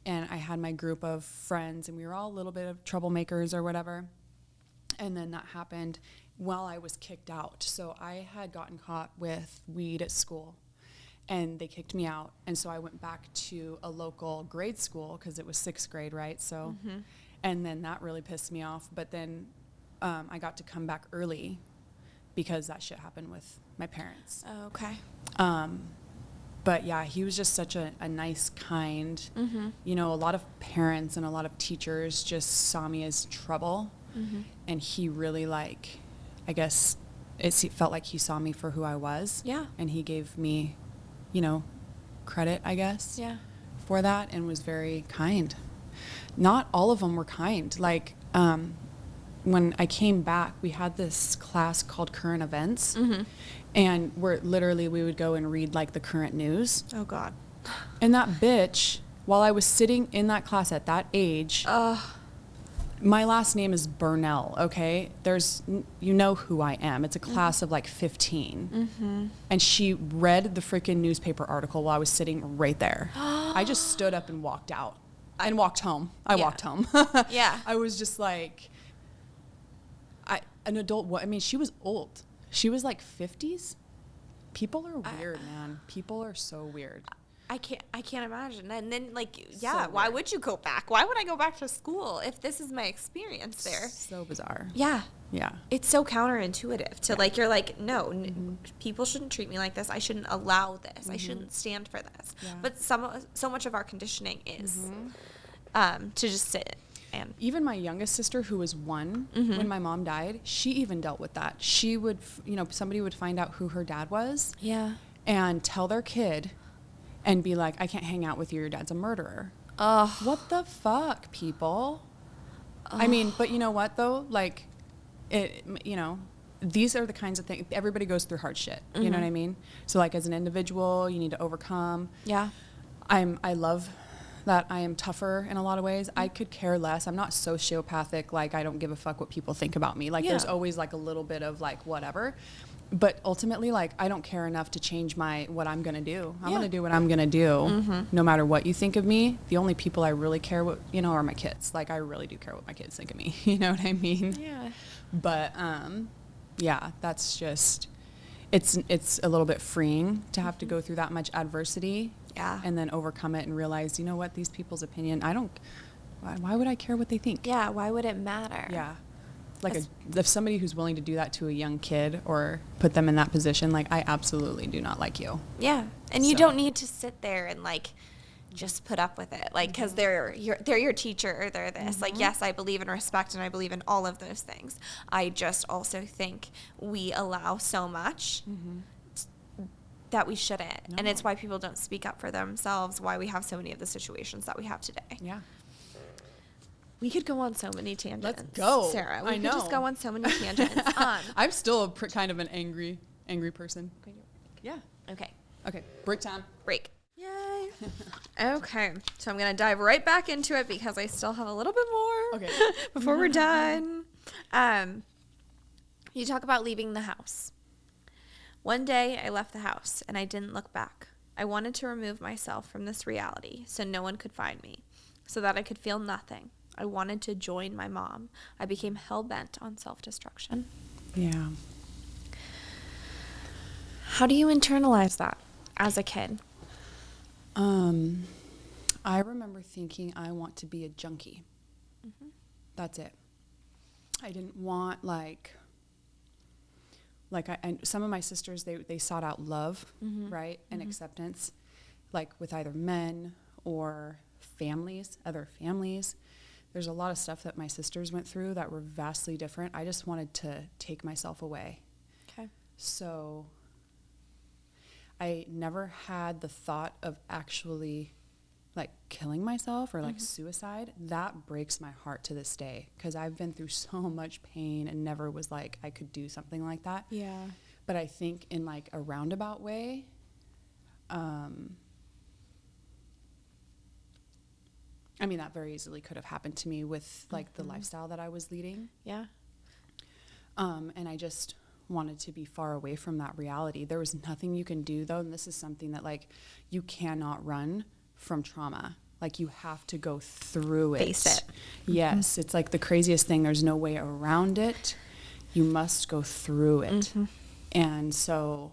And I had my group of friends, and we were all a little bit of troublemakers or whatever. And then that happened while I was kicked out. So I had gotten caught with weed at school, and they kicked me out. And so I went back to a local grade school because it was 6th grade, right? So, and then that really pissed me off. But then I got to come back early because that shit happened with my parents. Oh, okay. But yeah, he was just such a nice, kind, a lot of parents and a lot of teachers just saw me as trouble. And he really I guess it felt like he saw me for who I was. Yeah. And he gave me, credit, I guess, for that, and was very kind. Not all of them were kind. Like, when I came back, we had this class called Current Events. And we would go and read like the current news. Oh God. And that bitch, while I was sitting in that class at that age, my last name is Burnell, okay? You know who I am. It's a class of like 15. And she read the freaking newspaper article while I was sitting right there. I just stood up and walked out and walked home. I walked home. Yeah. I was just like, an adult, she was old. She was like 50s. People are weird, man. People are so weird. I can't imagine. And then Why would you go back? Why would I go back to school if this is my experience there? So bizarre. Yeah. Yeah. It's so counterintuitive to you're like, no, people shouldn't treat me like this. I shouldn't allow this. I shouldn't stand for this. Yeah. But so much of our conditioning is to just sit. And even my youngest sister, who was 1 when my mom died, she even dealt with that. She would, somebody would find out who her dad was. Yeah. And tell their kid and be like, I can't hang out with you. Your dad's a murderer. What the fuck, people? I mean, but you know what, though? Like, these are the kinds of things. Everybody goes through hard shit. You know what I mean? So, like, as an individual, you need to overcome. Yeah. I love that I am tougher in a lot of ways. I could care less. I'm not sociopathic. Like, I don't give a fuck what people think about me. Like, there's always like a little bit of like whatever. But ultimately, like, I don't care enough to change what I'm going to do. I'm going to do what I'm going to do no matter what you think of me. The only people I really care what, are my kids. Like, I really do care what my kids think of me. You know what I mean? Yeah. But, that's just, it's a little bit freeing to have to go through that much adversity. Yeah. And then overcome it and realize, you know what, these people's opinion, why would I care what they think? Yeah, why would it matter? Yeah. Like if somebody who's willing to do that to a young kid or put them in that position, like, I absolutely do not like you. Yeah. And you don't need to sit there and like just put up with it, like, because they're your teacher or they're this. Like, yes, I believe in respect and I believe in all of those things. I just also think we allow so much that we shouldn't. No. And it's why people don't speak up for themselves, why we have so many of the situations that we have today. Yeah. We could go on so many tangents. Let's go. Sarah. I We could know. just go on so many tangents. I'm still kind of an angry person. Yeah. Okay. Okay. Break time. Break. Yay. Okay. So I'm going to dive right back into it because I still have a little bit more Okay. before we're done. You talk about leaving the house. One day I left the house and I didn't look back. I wanted to remove myself from this reality so no one could find me, so that I could feel nothing. I wanted to join my mom. I became hell-bent on self-destruction. Yeah. How do you internalize that as a kid? I remember thinking I want to be a junkie. That's it. I didn't want some of my sisters, they sought out love, right? And acceptance, like with either men or families, other families. There's a lot of stuff that my sisters went through that were vastly different. I just wanted to take myself away. Okay. So I never had the thought of actually like killing myself or like suicide. That breaks my heart to this day because I've been through so much pain and never was like I could do something like that. Yeah. But I think in like a roundabout way, I mean, that very easily could have happened to me with like the lifestyle that I was leading. Yeah. And I just wanted to be far away from that reality. There was nothing you can do though. And this is something that like you cannot run from trauma. Like you have to go through it. Face it. Yes. It's like the craziest thing. There's no way around it. You must go through it. And so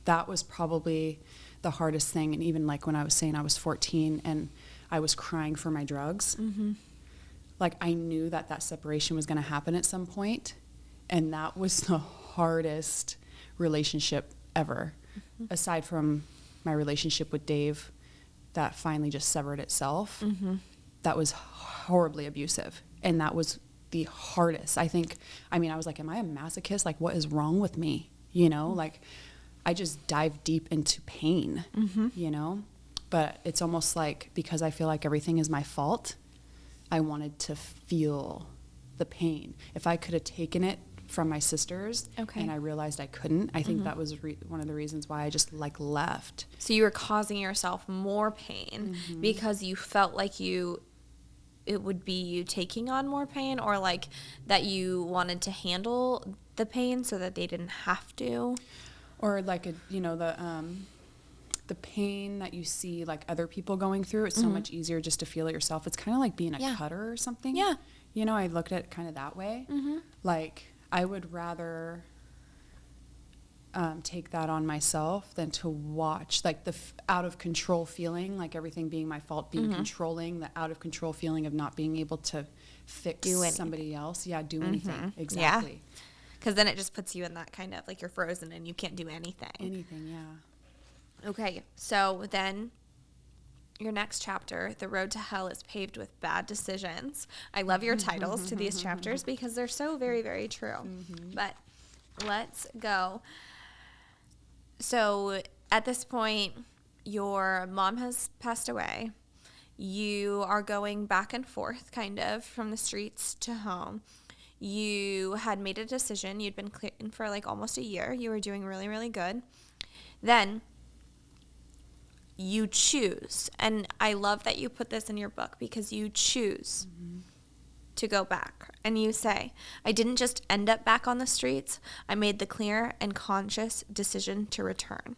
that was probably the hardest thing. And even like when I was saying I was 14 and I was crying for my drugs, like I knew that that separation was going to happen at some point. And that was the hardest relationship ever, aside from my relationship with Dave that finally just severed itself. That was horribly abusive. And that was the hardest. I was like, am I a masochist? Like, what is wrong with me? You know, like I just dive deep into pain, you know, but it's almost like because I feel like everything is my fault, I wanted to feel the pain. If I could have taken it from my sisters and I realized I couldn't, I think that was one of the reasons why I just like left. So you were causing yourself more pain because you felt like it would be you taking on more pain, or like that you wanted to handle the pain so that they didn't have to, or like the pain that you see like other people going through. It's so much easier just to feel it yourself. It's kind of like being a cutter or something. Yeah. You know, I looked at it kind of that way. Like I would rather take that on myself than to watch like the out of control feeling, like everything being my fault, being controlling, the out of control feeling of not being able to fix somebody else. Yeah, do anything. Exactly. Yeah. Because then it just puts you in that kind of like you're frozen and you can't do anything. Yeah. Okay, so then your next chapter, The Road to Hell is Paved with Bad Decisions. I love your titles to these chapters because they're so very, very true. But let's go. So at this point, your mom has passed away. You are going back and forth kind of from the streets to home. You had made a decision. You'd been clean for like almost a year. You were doing really, really good. Then you choose, and I love that you put this in your book because you choose to go back. And you say, I didn't just end up back on the streets. I made the clear and conscious decision to return.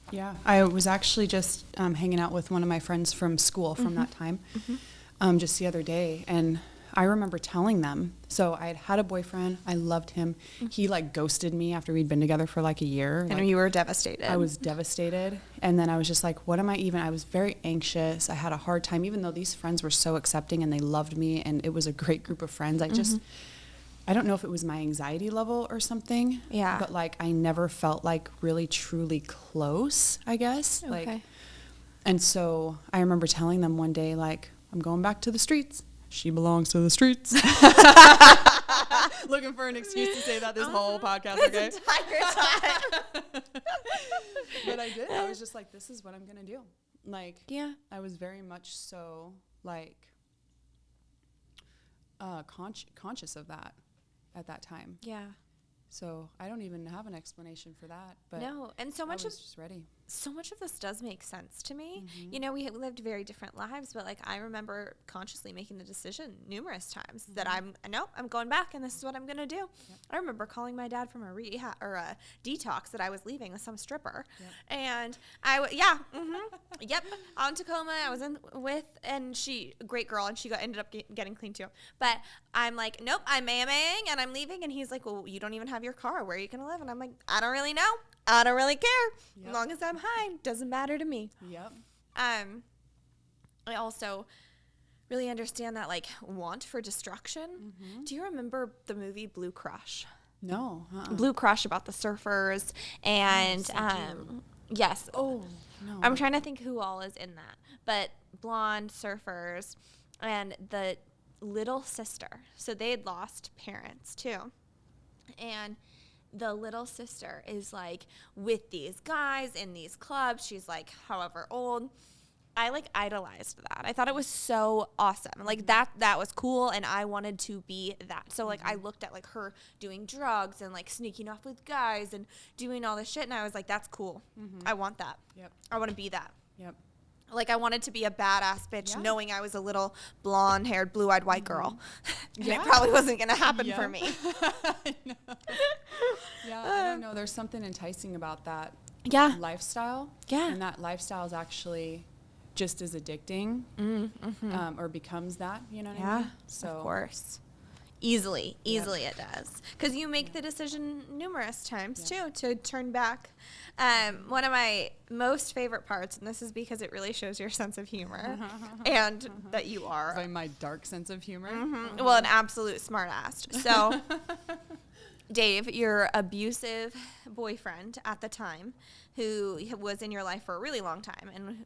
Yeah. I was actually just hanging out with one of my friends from school from that time just the other day. And I remember telling them, so I had a boyfriend. I loved him. He like ghosted me after we'd been together for like a year. And like, you were devastated. I was devastated. And then I was just like, what am I even? I was very anxious. I had a hard time, even though these friends were so accepting and they loved me and it was a great group of friends. I don't know if it was my anxiety level or something. Yeah. But like, I never felt like really truly close, I guess. Okay. Like, and so I remember telling them one day, like, I'm going back to the streets. She belongs to the streets. Looking for an excuse to say that this whole podcast, okay? This entire time. But I did. I was just like, this is what I'm going to do. Like, Yeah. I was very much so, like, conscious of that at that time. Yeah. So I don't even have an explanation for that. But No, and so I much was of just ready. so much of this does make sense to me. Mm-hmm. You know, we lived very different lives, but like I remember consciously making the decision numerous times that I'm going back and this is what I'm going to do. Yep. I remember calling my dad from a rehab or a detox that I was leaving with some stripper. Yep. And yep, on Tacoma I was in with, and she, great girl, and she ended up getting clean too. But I'm like, nope, I'm AMAing and I'm leaving. And he's like, well, you don't even have your car. Where are you going to live? And I'm like, I don't really know. I don't really care. Yep. As long as I'm high, doesn't matter to me. Yep. I also really understand that like want for destruction. Mm-hmm. Do you remember the movie Blue Crush? No. Blue Crush, about the surfers and Yes, I do. yes. Oh, no. I'm trying to think who all is in that. But blonde surfers and the little sister. So they had lost parents too. And the little sister is like with these guys in these clubs. She's like however old. I like idolized that. I thought it was so awesome. Like that was cool, and I wanted to be that. So like I looked at like her doing drugs and like sneaking off with guys and doing all this shit, and I was like, that's cool. I want that. Yep. I want to be that. Yep. Like I wanted to be a badass bitch, Yeah. knowing I was a little blonde-haired, blue-eyed white girl. And Yeah. it probably wasn't going to happen for Yep. me. Yeah, I don't know. There's something enticing about that Yeah. lifestyle. Yeah. And that lifestyle is actually just as addicting or becomes that, you know what I mean? So, of course. Easily it does. Because you make the decision numerous times, too, to turn back. One of my most favorite parts, and this is because it really shows your sense of humor, and that you are, By my dark sense of humor. well, an absolute smartass. So, Dave, your abusive boyfriend at the time, who was in your life for a really long time, and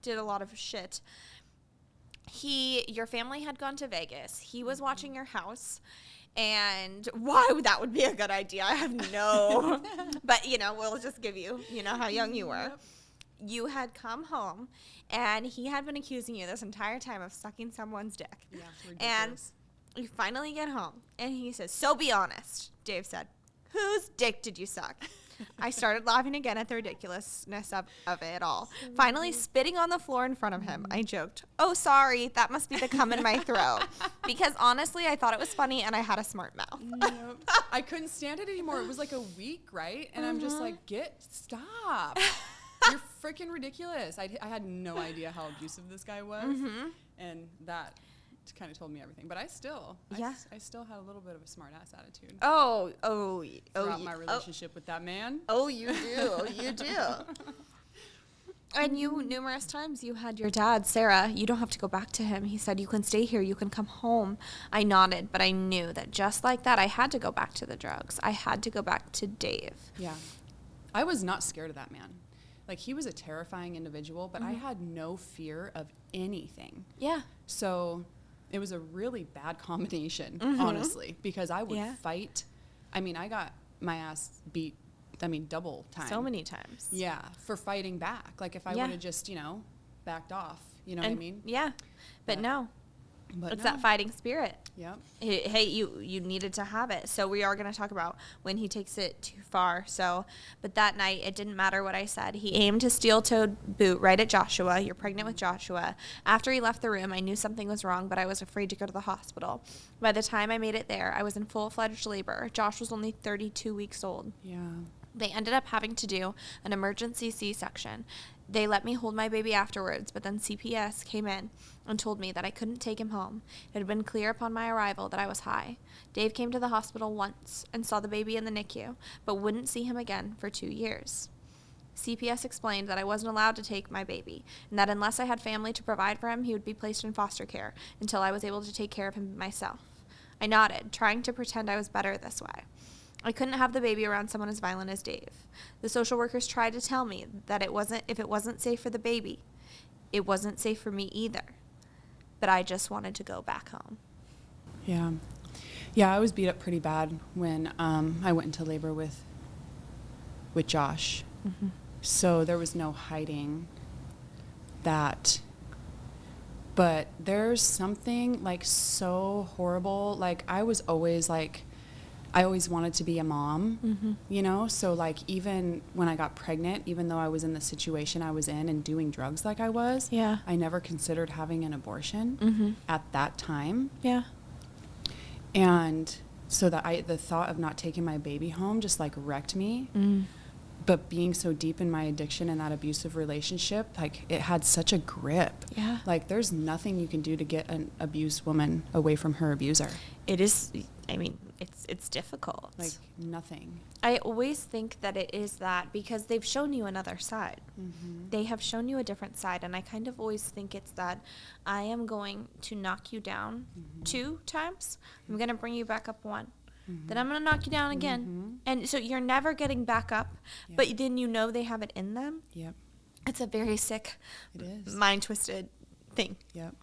did a lot of shit. Your family had gone to Vegas. He was watching your house. And why that would be a good idea, I have no, but we'll just give you, how young you were. Yep. You had come home and he had been accusing you this entire time of sucking someone's dick. Yeah, And ridiculous. you finally get home and he says, so be honest. Dave said, whose dick did you suck? I started laughing again at the ridiculousness of it all. Finally spitting on the floor in front of him, I joked, oh, sorry, that must be the cum in my throat. Because honestly, I thought it was funny and I had a smart mouth. Yep. I couldn't stand it anymore. It was like a week, right? And I'm just like, stop. You're freaking ridiculous. I had no idea how abusive this guy was. And that kind of told me everything. But I still had a little bit of a smart ass attitude throughout my relationship with that man. Oh, you do. And numerous times you had your dad, Sarah, you don't have to go back to him. He said, you can stay here. You can come home. I nodded, but I knew that just like that, I had to go back to the drugs. I had to go back to Dave. Yeah. I was not scared of that man. Like, he was a terrifying individual, but I had no fear of anything. Yeah. So it was a really bad combination, honestly, because I would fight. I mean, I got my ass beat, double time. So many times. Yeah, for fighting back. Like, if I would have just, backed off, what I mean? Yeah. But no. But It's no. that fighting spirit. Yep. Hey, you needed to have it. So we are going to talk about when he takes it too far. So, but that night, it didn't matter what I said. He aimed his steel-toed boot right at Joshua. You're pregnant with Joshua. After he left the room, I knew something was wrong, but I was afraid to go to the hospital. By the time I made it there, I was in full-fledged labor. Josh was only 32 weeks old. Yeah. They ended up having to do an emergency C-section. They let me hold my baby afterwards, but then CPS came in and told me that I couldn't take him home. It had been clear upon my arrival that I was high. Dave came to the hospital once and saw the baby in the NICU, but wouldn't see him again for 2 years. CPS explained that I wasn't allowed to take my baby, and that unless I had family to provide for him, he would be placed in foster care until I was able to take care of him myself. I nodded, trying to pretend I was better this way. I couldn't have the baby around someone as violent as Dave. The social workers tried to tell me that if it wasn't safe for the baby, it wasn't safe for me either. But I just wanted to go back home. Yeah. Yeah, I was beat up pretty bad when I went into labor with Josh. Mm-hmm. So there was no hiding that. But there's something like so horrible. Like I always wanted to be a mom, Mm-hmm. you know? So like even when I got pregnant, even though I was in the situation I was in and doing drugs like I was, Yeah. I never considered having an abortion Mm-hmm. at that time. Yeah. And so the thought of not taking my baby home just like wrecked me. Mm. But being so deep in my addiction and that abusive relationship, like it had such a grip. Yeah. Like there's nothing you can do to get an abused woman away from her abuser. It is, I mean, it's difficult. Like nothing. I always think that it is that because they've shown you another side. Mm-hmm. They have shown you a different side, and I kind of always think it's that I am going to knock you down 2 times. I'm going to bring you back up 1. Then I'm going to knock you down again. Mm-hmm. And so you're never getting back up, Yep. but then you know they have it in them. Yep. It's a very sick, It is. mind-twisted thing. Yep.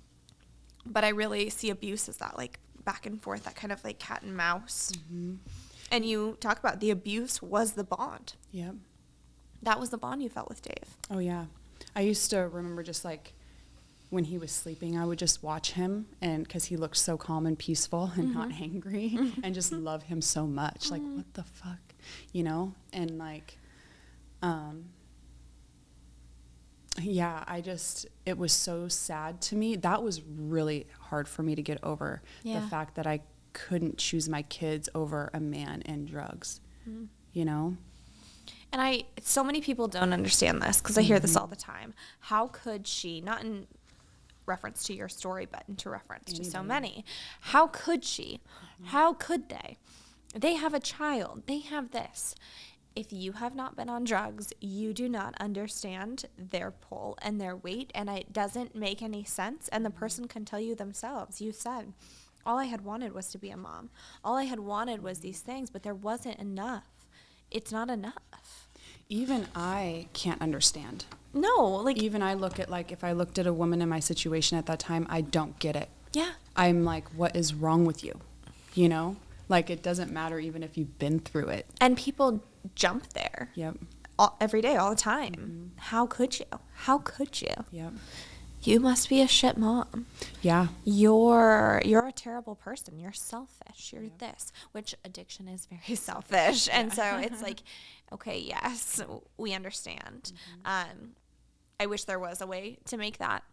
But I really see abuse as that, like, back and forth, that kind of, like, cat and mouse. Mm-hmm. And you talk about the abuse was the bond. Yep. That was the bond you felt with Dave. Oh yeah. I used to remember just like when he was sleeping, I would just watch him, and because he looked so calm and peaceful and not angry, and just love him so much. Like, what the fuck, you know? And like, yeah, it was so sad to me. That was really hard for me to get over, Yeah. the fact that I couldn't choose my kids over a man and drugs, you know? And so many people don't understand this because I hear this all the time. How could she, not in reference to your story, but into reference to so many, how could she? How could they? They have a child. They have this. If you have not been on drugs, you do not understand their pull and their weight, and it doesn't make any sense. And the person can tell you themselves. You said, all I had wanted was to be a mom. All I had wanted was these things, but there wasn't enough. It's not enough. Even I can't understand. No, like, Even I look at, like, if I looked at a woman in my situation at that time, I don't get it. yeah. I'm like, what is wrong with you? You know? Like, it doesn't matter even if you've been through it. And people jump there Yep. every day, all the time. How could you? How could you? Yep. You must be a shit mom. Yeah. You're a terrible person. You're selfish. You're this, which addiction is very selfish. And so it's like, okay, yes, we understand. I wish there was a way to make that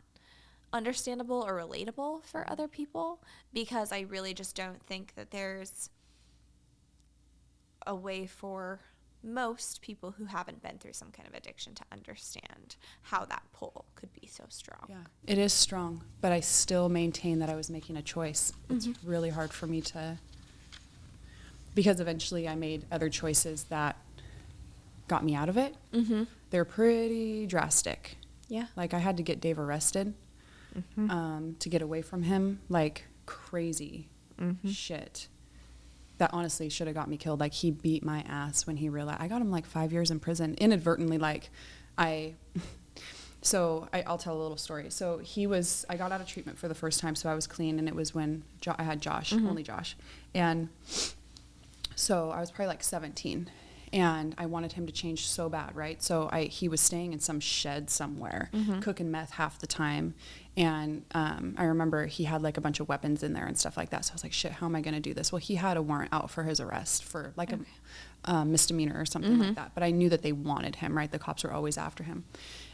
understandable or relatable for other people, because I really just don't think that there's a way for most people who haven't been through some kind of addiction to understand how that pull could be so strong. Yeah. It is strong, but I still maintain that I was making a choice. It's really hard for me to, because eventually I made other choices that got me out of it. Mm-hmm. They're pretty drastic. Yeah. Like, I had to get Dave arrested to get away from him. Like, crazy shit that honestly should have got me killed. Like, he beat my ass when he realized. I got him like 5 years in prison inadvertently. Like, I'll tell a little story. So I got out of treatment for the first time, so I was clean, and it was when I had Josh, only Josh. And so I was probably like 17, and I wanted him to change so bad, right? So he was staying in some shed somewhere, cooking meth half the time. And I remember he had like a bunch of weapons in there and stuff like that. So I was like, shit, how am I going to do this? Well, he had a warrant out for his arrest for like a misdemeanor or something like that. But I knew that they wanted him, right? The cops were always after him.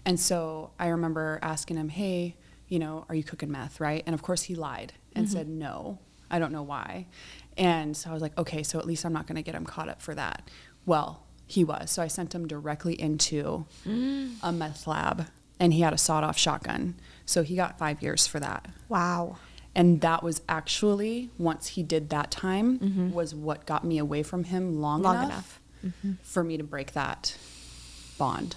And so I remember asking him, hey, you know, are you cooking meth, right? And of course he lied and said, no, I don't know why. And so I was like, okay, so at least I'm not going to get him caught up for that. Well, He was. So I sent him directly into a meth lab, and he had a sawed-off shotgun. So he got 5 years for that. Wow. And that was actually, once he did that time, was what got me away from him long enough. For me to break that bond.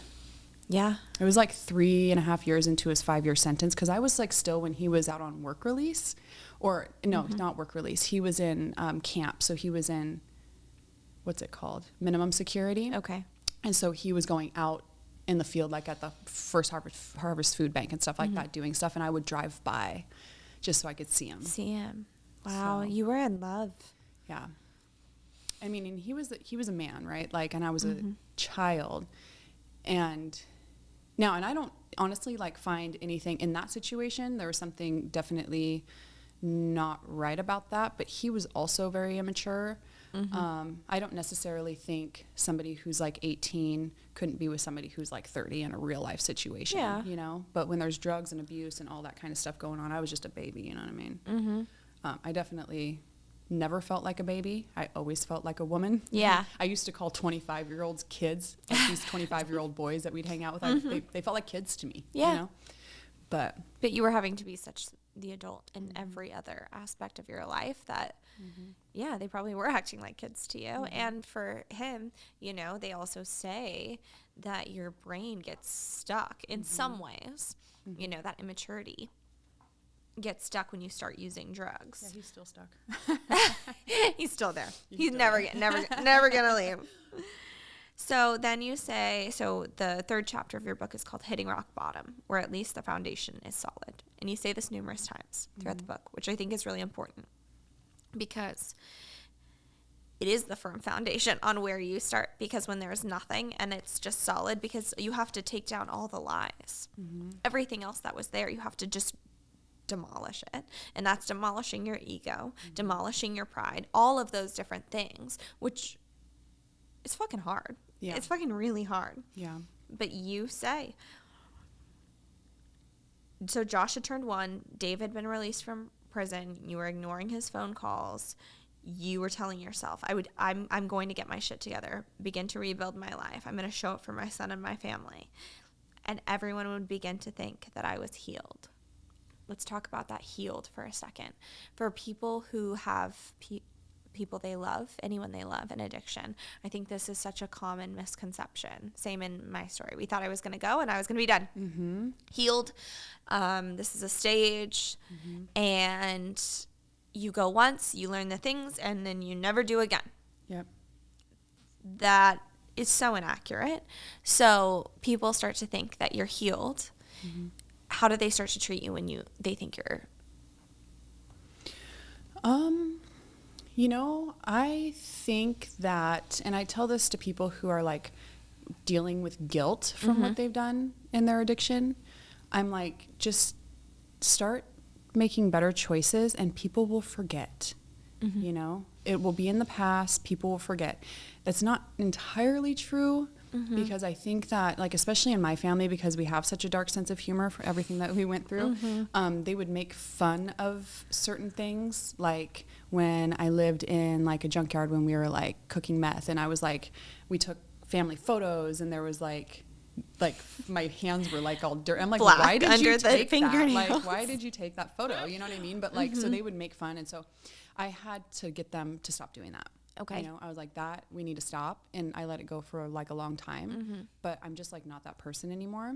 Yeah. It was like 3.5 years into his 5-year sentence, because I was like still when he was out on work release, or no, not work release. He was in camp, so he was in, what's it called? Minimum security. Okay. And so he was going out in the field, like at the first Harvest Food Bank and stuff like that, doing stuff, and I would drive by just so I could see him. Wow, So, you were in love. yeah. I mean, and he was a man, right? Like, and I was a child, and now, and I don't honestly like find anything in that situation. There was something definitely not right about that, but he was also very immature. I don't necessarily think somebody who's like 18 couldn't be with somebody who's like 30 in a real life situation, you know? But when there's drugs and abuse and all that kind of stuff going on, I was just a baby, you know what I mean? I definitely never felt like a baby. I always felt like a woman. Yeah. I used to call 25-year-olds kids, like these 25-year-old boys that we'd hang out with. They felt like kids to me, you know? But you were having to be such the adult in every other aspect of your life that, yeah, they probably were acting like kids to you. And for him, you know, they also say that your brain gets stuck in some ways, you know, that immaturity gets stuck when you start using drugs. yeah, he's still stuck. He's still there. He's never gonna leave. So then you say, so the third chapter of your book is called Hitting Rock Bottom, where at least the foundation is solid. And you say this numerous times throughout the book, which I think is really important, because it is the firm foundation on where you start, because when there's nothing and it's just solid, because you have to take down all the lies. Everything else that was there, you have to just demolish it. And that's demolishing your ego, demolishing your pride, all of those different things, which is fucking hard. Yeah. It's fucking really hard. Yeah. But you say, so Josh had turned 1, Dave had been released from prison, you were ignoring his phone calls, you were telling yourself, I'm going to get my shit together, begin to rebuild my life, I'm going to show up for my son and my family. And everyone would begin to think that I was healed. Let's talk about that healed for a second. For people who have people they love, anyone they love, an addiction, I think this is such a common misconception. Same in my story. We thought I was going to go and I was going to be done. Healed. This is a stage. And you go once, you learn the things, and then you never do again. Yep. That is so inaccurate. So people start to think that you're healed. How do they start to treat you when they think you're? You know, I think that, and I tell this to people who are like dealing with guilt from what they've done in their addiction. I'm like, just start making better choices and people will forget. You know, it will be in the past, people will forget. That's not entirely true. Because I think that, like, especially in my family, because we have such a dark sense of humor for everything that we went through, they would make fun of certain things. Like when I lived in like a junkyard when we were like cooking meth, and I was like, we took family photos, and there was like my hands were like all dirty. I'm like, Black why did under you the take that? fingernails. Like, why did you take that photo? You know what I mean? But like, so they would make fun, and so I had to get them to stop doing that. Okay. You know, I was like, that we need to stop, and I let it go for like a long time. But I'm just like not that person anymore.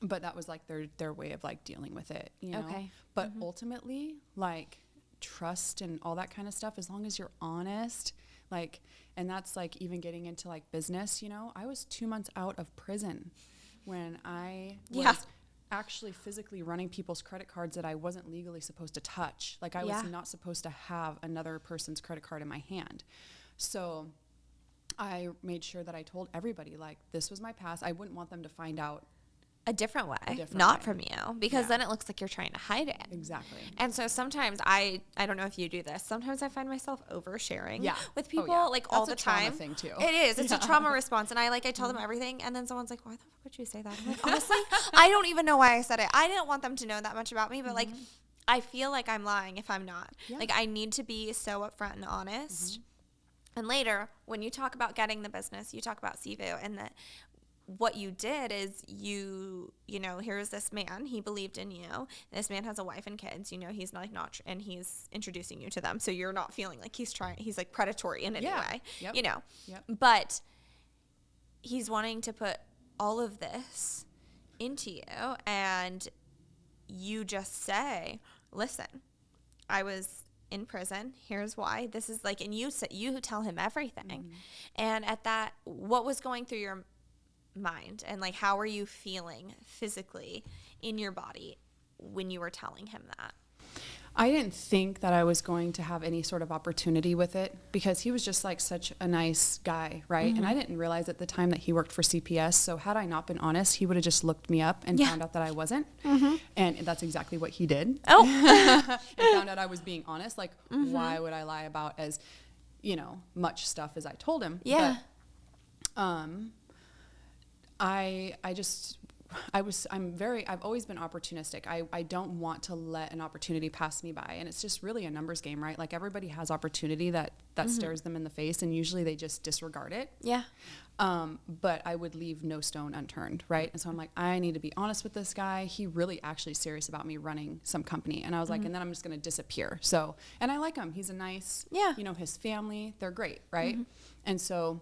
But that was like their way of like dealing with it, you know. Okay. But ultimately, like trust and all that kind of stuff, as long as you're honest, like, and that's like even getting into like business, you know. I was 2 months out of prison when I was actually physically running people's credit cards that I wasn't legally supposed to touch. Like I was not supposed to have another person's credit card in my hand. So I made sure that I told everybody, like, this was my past. I wouldn't want them to find out A different way, different not way. from you, because then it looks like you're trying to hide it. Exactly. And so sometimes I don't know if you do this. Sometimes I find myself oversharing with people like That's all the a trauma time. thing too. It is. It's a trauma response, and I tell them everything, and then someone's like, "Why the fuck would you say that?" I'm like, honestly, I don't even know why I said it. I didn't want them to know that much about me, but like, I feel like I'm lying if I'm not. Like, I need to be so upfront and honest. And later, when you talk about getting the business, you talk about Sivu, and that what you did is you know, here's this man, he believed in you. This man has a wife and kids, you know, he's not, and he's introducing you to them. So you're not feeling like he's like predatory in any way, you know, but he's wanting to put all of this into you, and you just say, listen, I was in prison, here's why, this is like, and you tell him everything. And at that, what was going through your mind, and like, how were you feeling physically in your body when you were telling him that? I didn't think that I was going to have any sort of opportunity with it, because he was just like such a nice guy, right? And I didn't realize at the time that he worked for CPS. So had I not been honest, he would have just looked me up and found out that I wasn't. And that's exactly what he did. And found out I was being honest. Like, why would I lie about as, you know, much stuff as I told him? Yeah. But, I've always been opportunistic. I don't want to let an opportunity pass me by. And it's just really a numbers game, right? Like, everybody has opportunity that stares them in the face, and usually they just disregard it. Yeah. But I would leave no stone unturned, right? And so I'm like, I need to be honest with this guy. He really actually serious about me running some company. And I was like, and then I'm just going to disappear. So, and I like him. He's a nice, you know, his family, they're great, right? And so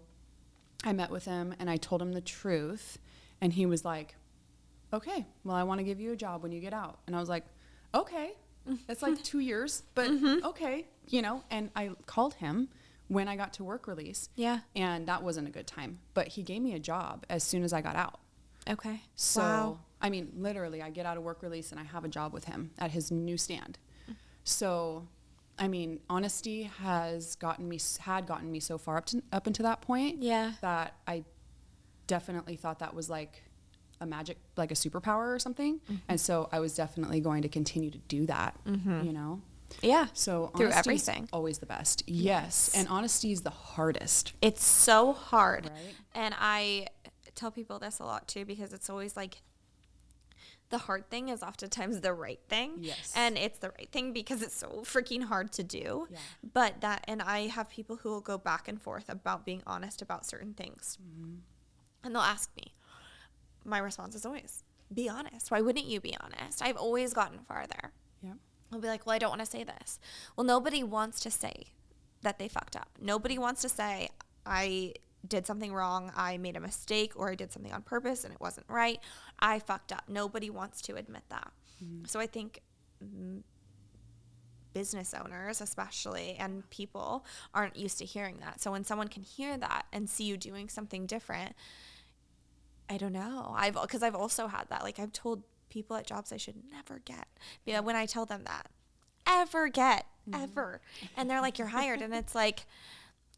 I met with him and I told him the truth, and he was like, okay, well, I want to give you a job when you get out. And I was like, okay, that's like 2 years, but okay, you know. And I called him when I got to work release. Yeah. And that wasn't a good time, but he gave me a job as soon as I got out. Okay. So, wow. I mean, literally, I get out of work release and I have a job with him at his new stand. So, I mean, honesty had gotten me so far up until that point. Yeah. That I definitely thought that was like a magic, like a superpower or something. And so I was definitely going to continue to do that, you know? Yeah. So through honesty's everything. Always the best. Yes. And honesty is the hardest. It's so hard. Right? And I tell people this a lot too, because it's always like, the hard thing is oftentimes the right thing. Yes. And it's the right thing because it's so freaking hard to do. Yeah. But and I have people who will go back and forth about being honest about certain things. And they'll ask me. My response is always, be honest. Why wouldn't you be honest? I've always gotten farther. Yeah. I'll be like, well, I don't want to say this. Well, nobody wants to say that they fucked up. Nobody wants to say, I did something wrong, I made a mistake, or I did something on purpose and it wasn't right. I fucked up. Nobody wants to admit that. So I think business owners especially, and people aren't used to hearing that. So when someone can hear that and see you doing something different, I don't know. Because I've also had that. Like, I've told people at jobs I should never get. But when I tell them that, ever. And they're like, you're hired. And it's like,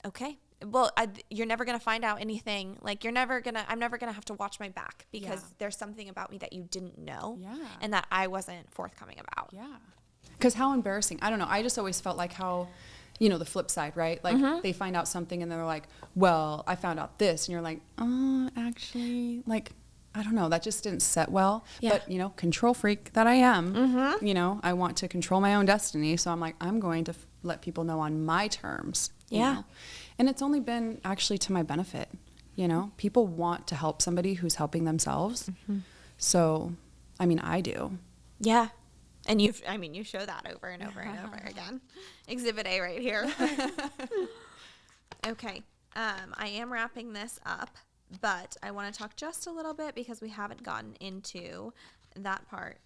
okay. Well, you're never going to find out anything. Like, I'm never going to have to watch my back because there's something about me that you didn't know and that I wasn't forthcoming about. Yeah. Because how embarrassing. I don't know. I just always felt like how, you know, the flip side, right? Like, they find out something and they're like, well, I found out this. And you're like, oh, actually, like, I don't know. That just didn't set well. Yeah. But, you know, control freak that I am, you know, I want to control my own destiny. So I'm like, I'm going to let people know on my terms. You know? And it's only been actually to my benefit. You know, people want to help somebody who's helping themselves. So, I mean, I do. Yeah. And you show that over and over and over again. Exhibit A right here. Okay. I am wrapping this up, but I want to talk just a little bit because we haven't gotten into that part.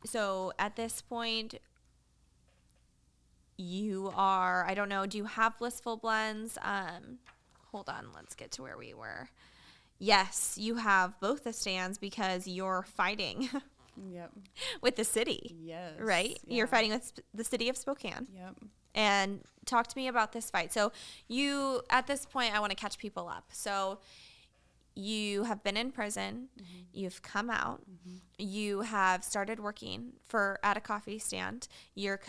So at this point, you are, I don't know, do you have blissful blends? Hold on, let's get to where we were. Yes, you have both the stands because you're fighting with the city. Yes. Right? Yeah. You're fighting with the city of Spokane. Yep. And talk to me about this fight. So you, at this point, I want to catch people up. So you have been in prison. You've come out. You have started working at a coffee stand. You're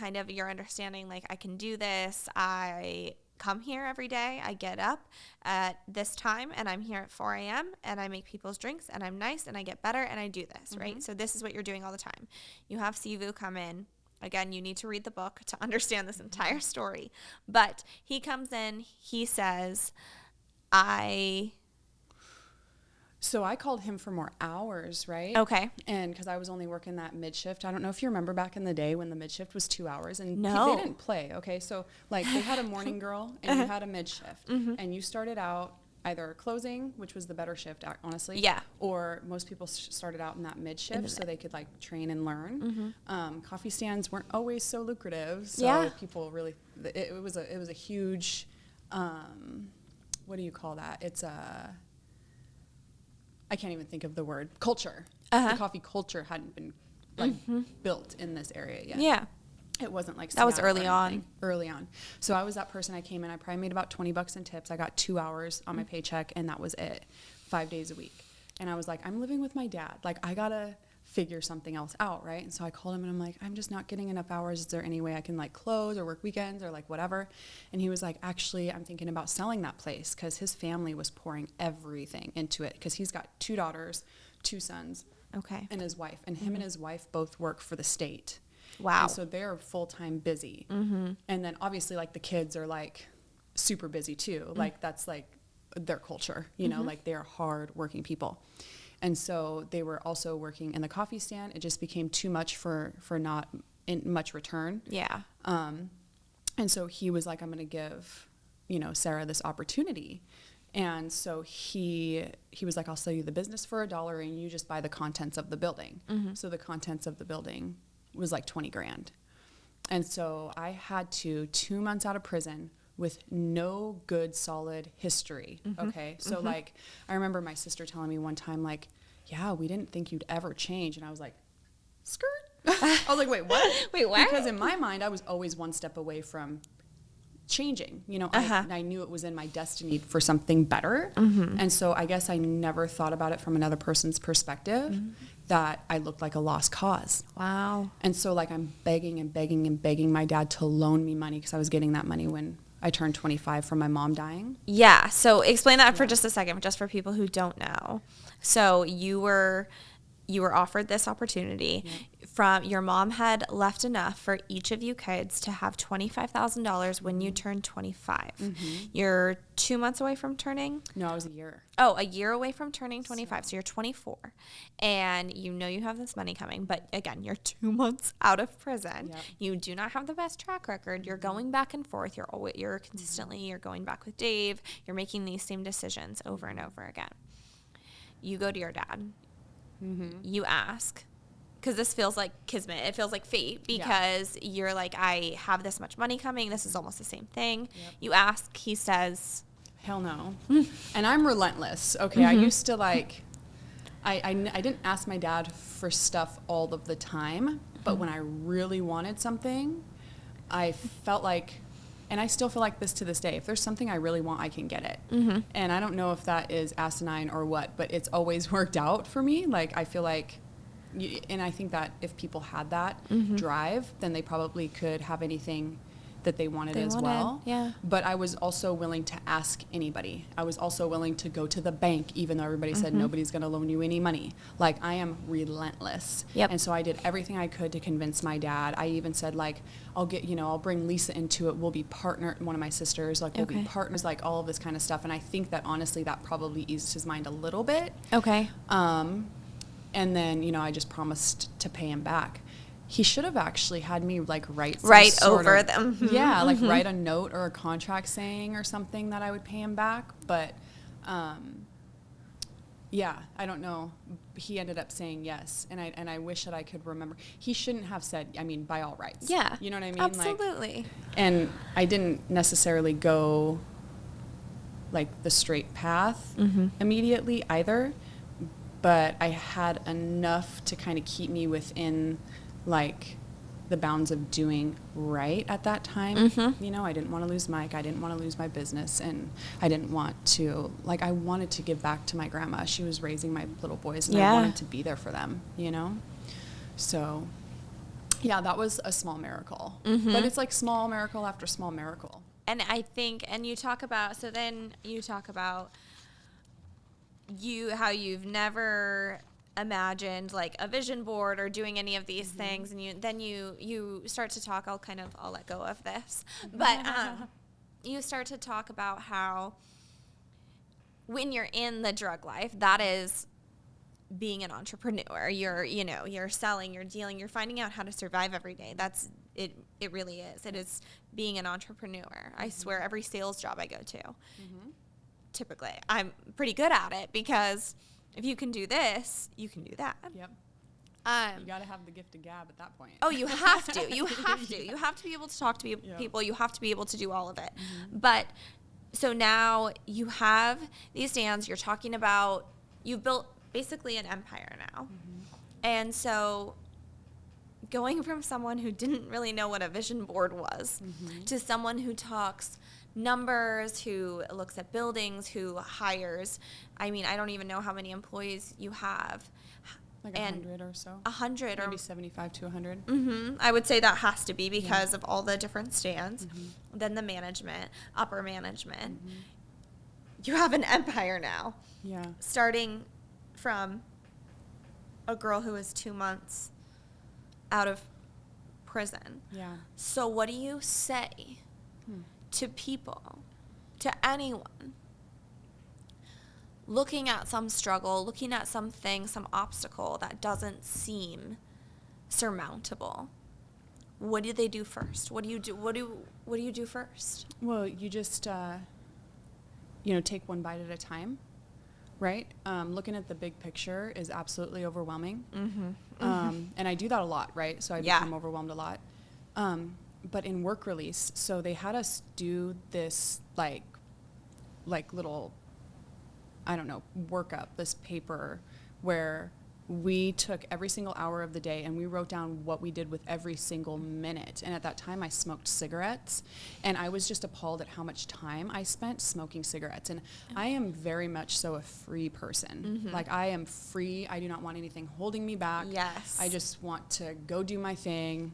understanding, like, I can do this. I come here every day. I get up at this time and I'm here at 4 a.m. and I make people's drinks and I'm nice and I get better and I do this, right? So this is what you're doing all the time. You have Sivu come in Again, you need to read the book to understand this entire story. But he comes in, he says, So I called him for more hours, right? Okay. And because I was only working that mid shift. I don't know if you remember back in the day when the mid shift was 2 hours and No. they didn't play. Okay. So like they had a morning girl and you had a mid shift and you started out either closing, which was the better shift, honestly. Yeah. Or most people started out in that mid shift so they could like train and learn. Coffee stands weren't always so lucrative. So people really, it was a huge, what do you call that? It's I can't even think of the word, culture. The coffee culture hadn't been like built in this area yet. Yeah. It wasn't like That was Seattle or early on. anything. Early on. So I was that person. I came in, I probably made about $20 in tips. I got 2 hours on my paycheck and that was it, 5 days a week. And I was like, I'm living with my dad. Like I gotta figure something else out, right? And so I called him and I'm like, I'm just not getting enough hours. Is there any way I can like close or work weekends or like whatever? And he was like, actually, I'm thinking about selling that place because his family was pouring everything into it because he's got 2 daughters, 2 sons, Okay. and his wife. And him and his wife both work for the state. Wow. And so they're full-time busy. And then obviously like the kids are like super busy too. Like that's like their culture, you know, like they're hard working people. And so they were also working in the coffee stand. It just became too much for not in much return. Yeah. And so he was like, I'm going to give, you know, Sarah this opportunity. And so he was like, I'll sell you the business for $1 and you just buy the contents of the building. So the contents of the building was like 20 grand. And so I had to 2 months out of prison with no good solid history. Okay. So like, I remember my sister telling me one time, like, yeah, we didn't think you'd ever change. And I was like, skirt. I was like, wait, what? Wait, what? Because in my mind, I was always one step away from changing. You know, I knew it was in my destiny for something better. And so I guess I never thought about it from another person's perspective, that I looked like a lost cause. Wow. And so like I'm begging and begging and begging my dad to loan me money because I was getting that money when I turned 25 from my mom dying. Yeah. So explain that for just a second, just for people who don't know. So you were offered this opportunity. From your mom had left enough for each of you kids to have $25,000 when you turned 25. You're 2 months away from turning? No, I was a year. Oh, a year away from turning 25. So you're 24 and you know you have this money coming, but again, you're 2 months out of prison. You do not have the best track record. You're going back and forth. You're consistently, you're going back with Dave. You're making these same decisions over and over again. You go to your dad. You ask, because this feels like kismet. It feels like fate because you're like, I have this much money coming. This is almost the same thing. You ask, he says, hell no. And I'm relentless. Okay. I used to like, I didn't ask my dad for stuff all of the time, but when I really wanted something, I felt like, and I still feel like this to this day, if there's something I really want, I can get it. And I don't know if that is asinine or what, but it's always worked out for me. Like, I feel like, and I think that if people had that drive, then they probably could have anything that they wanted well. Yeah. But I was also willing to ask anybody. I was also willing to go to the bank, even though everybody said nobody's going to loan you any money. Like, I am relentless. And so I did everything I could to convince my dad. I even said, like, I'll bring Lisa into it. We'll be one of my sisters, like, we'll be partners, like, all of this kind of stuff. And I think that honestly, that probably eased his mind a little bit. Okay. And then, you know, I just promised to pay him back. He should have actually had me like write over them. Yeah, like write a note or a contract saying or something that I would pay him back. But yeah, I don't know. He ended up saying yes, and I wish that I could remember. He shouldn't have said, I mean, by all rights. Yeah, you know what I mean? Absolutely. Like, and I didn't necessarily go like the straight path immediately either, but I had enough to kind of keep me within like the bounds of doing right at that time. You know, I didn't want to lose Mike. I didn't want to lose my business. And I didn't want to, like, I wanted to give back to my grandma. She was raising my little boys and I wanted to be there for them, you know? So yeah, that was a small miracle, but it's like small miracle after small miracle. And I think, and you talk about, so then you talk about how you've never imagined like a vision board or doing any of these things, and you start to talk, I'll let go of this, but you start to talk about how when you're in the drug life, that is being an entrepreneur. You're selling, you're dealing, you're finding out how to survive every day. That's it. It really is. It is being an entrepreneur. I swear, every sales job I go to, typically, I'm pretty good at it, because if you can do this, you can do that. Yep. You got to have the gift of gab at that point. Oh, you have to. You have to. You have to be able to talk to people. You have to be able to do all of it. But so now you have these stands. You're talking about, you've built basically an empire now. And so going from someone who didn't really know what a vision board was to someone who talks numbers, who looks at buildings, who hires. I mean, I don't even know how many employees you have. Like 100 or so. 100 maybe or 75 to 100. I would say that has to be, because of all the different stands. Then the management, upper management. You have an empire now. Yeah. Starting from a girl who was 2 months out of prison. Yeah. So what do you say to people, to anyone, looking at some struggle, looking at something, some obstacle that doesn't seem surmountable? What do they do first? What do you do? What do you do first? Well, you just, take one bite at a time, right? Looking at the big picture is absolutely overwhelming. And I do that a lot, right? So I become overwhelmed a lot. But in work release, so they had us do this like little, I don't know, workup, this paper where we took every single hour of the day and we wrote down what we did with every single minute. And at that time I smoked cigarettes, and I was just appalled at how much time I spent smoking cigarettes. And I am very much so a free person. Like, I am free. I do not want anything holding me back. Yes. I just want to go do my thing,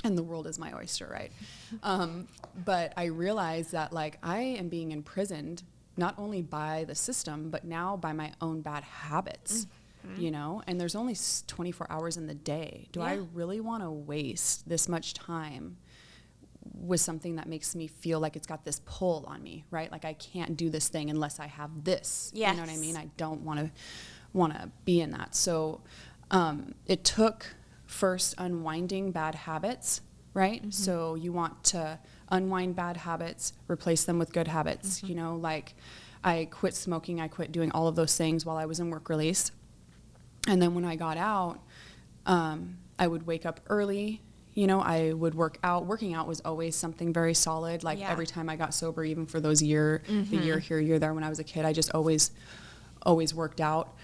and the world is my oyster, right? But I realized that, like, I am being imprisoned not only by the system, but now by my own bad habits. And there's only 24 hours in the day. Do I really want to waste this much time with something that makes me feel like it's got this pull on me, right? Like, I can't do this thing unless I have this. Yes. You know what I mean? I don't want to be in that. So it took first unwinding bad habits, right? So you want to unwind bad habits, replace them with good habits. Like, I quit smoking, I quit doing all of those things while I was in work release. And then when I got out, I would wake up early. I would work out. Working out was always something very solid. Like, every time I got sober, even for those the year here, year there when I was a kid, I just always worked out.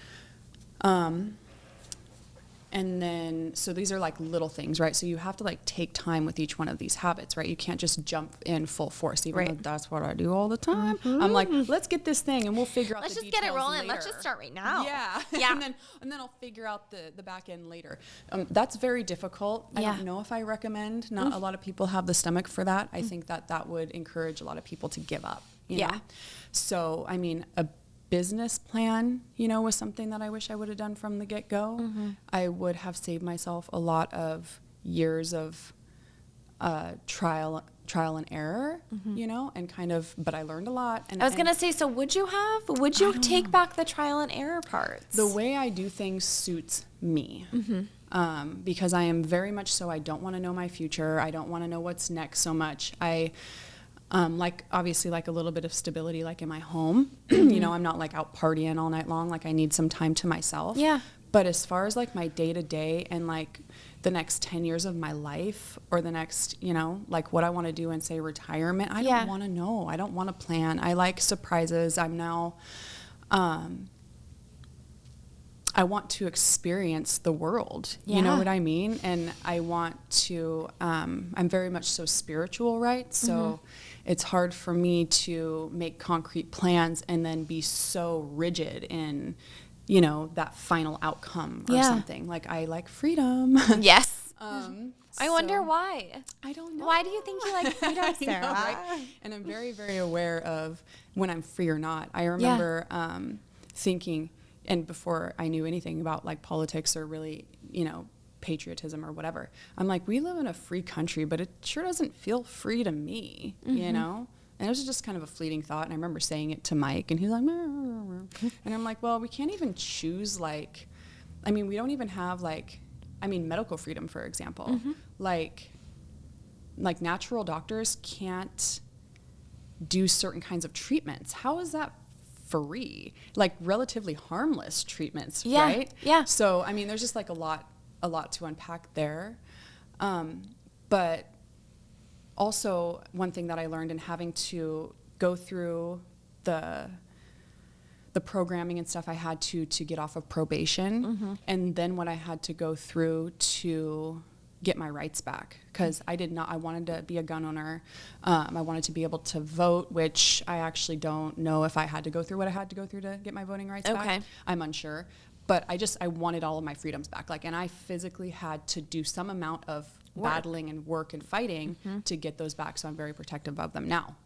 And then, so these are like little things, right? So you have to like take time with each one of these habits, right? You can't just jump in full force, even though that's what I do all the time. I'm like, let's get this thing and we'll figure out the details later. Let's just get it rolling. Let's just start right now. Yeah. and then I'll figure out the back end later. That's very difficult. I don't know if I recommend. Not a lot of people have the stomach for that. I think that would encourage a lot of people to give up. You know? So, I mean, a business plan, was something that I wish I would have done from the get-go. I would have saved myself a lot of years of trial and error, and kind of, but I learned a lot. And I was going to say, so would you take back the trial and error parts? The way I do things suits me. Because I am very much so, I don't want to know my future. I don't want to know what's next so much. I obviously like a little bit of stability, like in my home. I'm not like out partying all night long. Like, I need some time to myself. Yeah. But as far as like my day to day and like the next 10 years of my life, or the next, like what I want to do in, say, retirement, I don't want to know. I don't want to plan. I like surprises. I'm now, I want to experience the world. You know what I mean? And I want to, I'm very much so spiritual, right? So it's hard for me to make concrete plans and then be so rigid in, that final outcome or something. Like, I like freedom. Yes. I wonder why. I don't know. Why do you think you like freedom, Sarah? Know, right? And I'm very, very aware of when I'm free or not. I remember thinking, and before I knew anything about like politics or really, patriotism or whatever, I'm like, we live in a free country, but it sure doesn't feel free to me, you know? And it was just kind of a fleeting thought. And I remember saying it to Mike, and he's like, and I'm like, well, we can't even choose, like, we don't even have, like, medical freedom, for example. Like natural doctors can't do certain kinds of treatments. How is that free? Like, relatively harmless treatments, right? Yeah. So, there's just, like, a lot to unpack there. But also, one thing that I learned in having to go through the programming and stuff I had to get off of probation, and then what I had to go through to get my rights back, because I wanted to be a gun owner. I wanted to be able to vote, which I actually don't know if I had to go through what I had to go through to get my voting rights back. I'm unsure. But I wanted all of my freedoms back. Like, and I physically had to do some amount of battling and work and fighting to get those back. So I'm very protective of them now.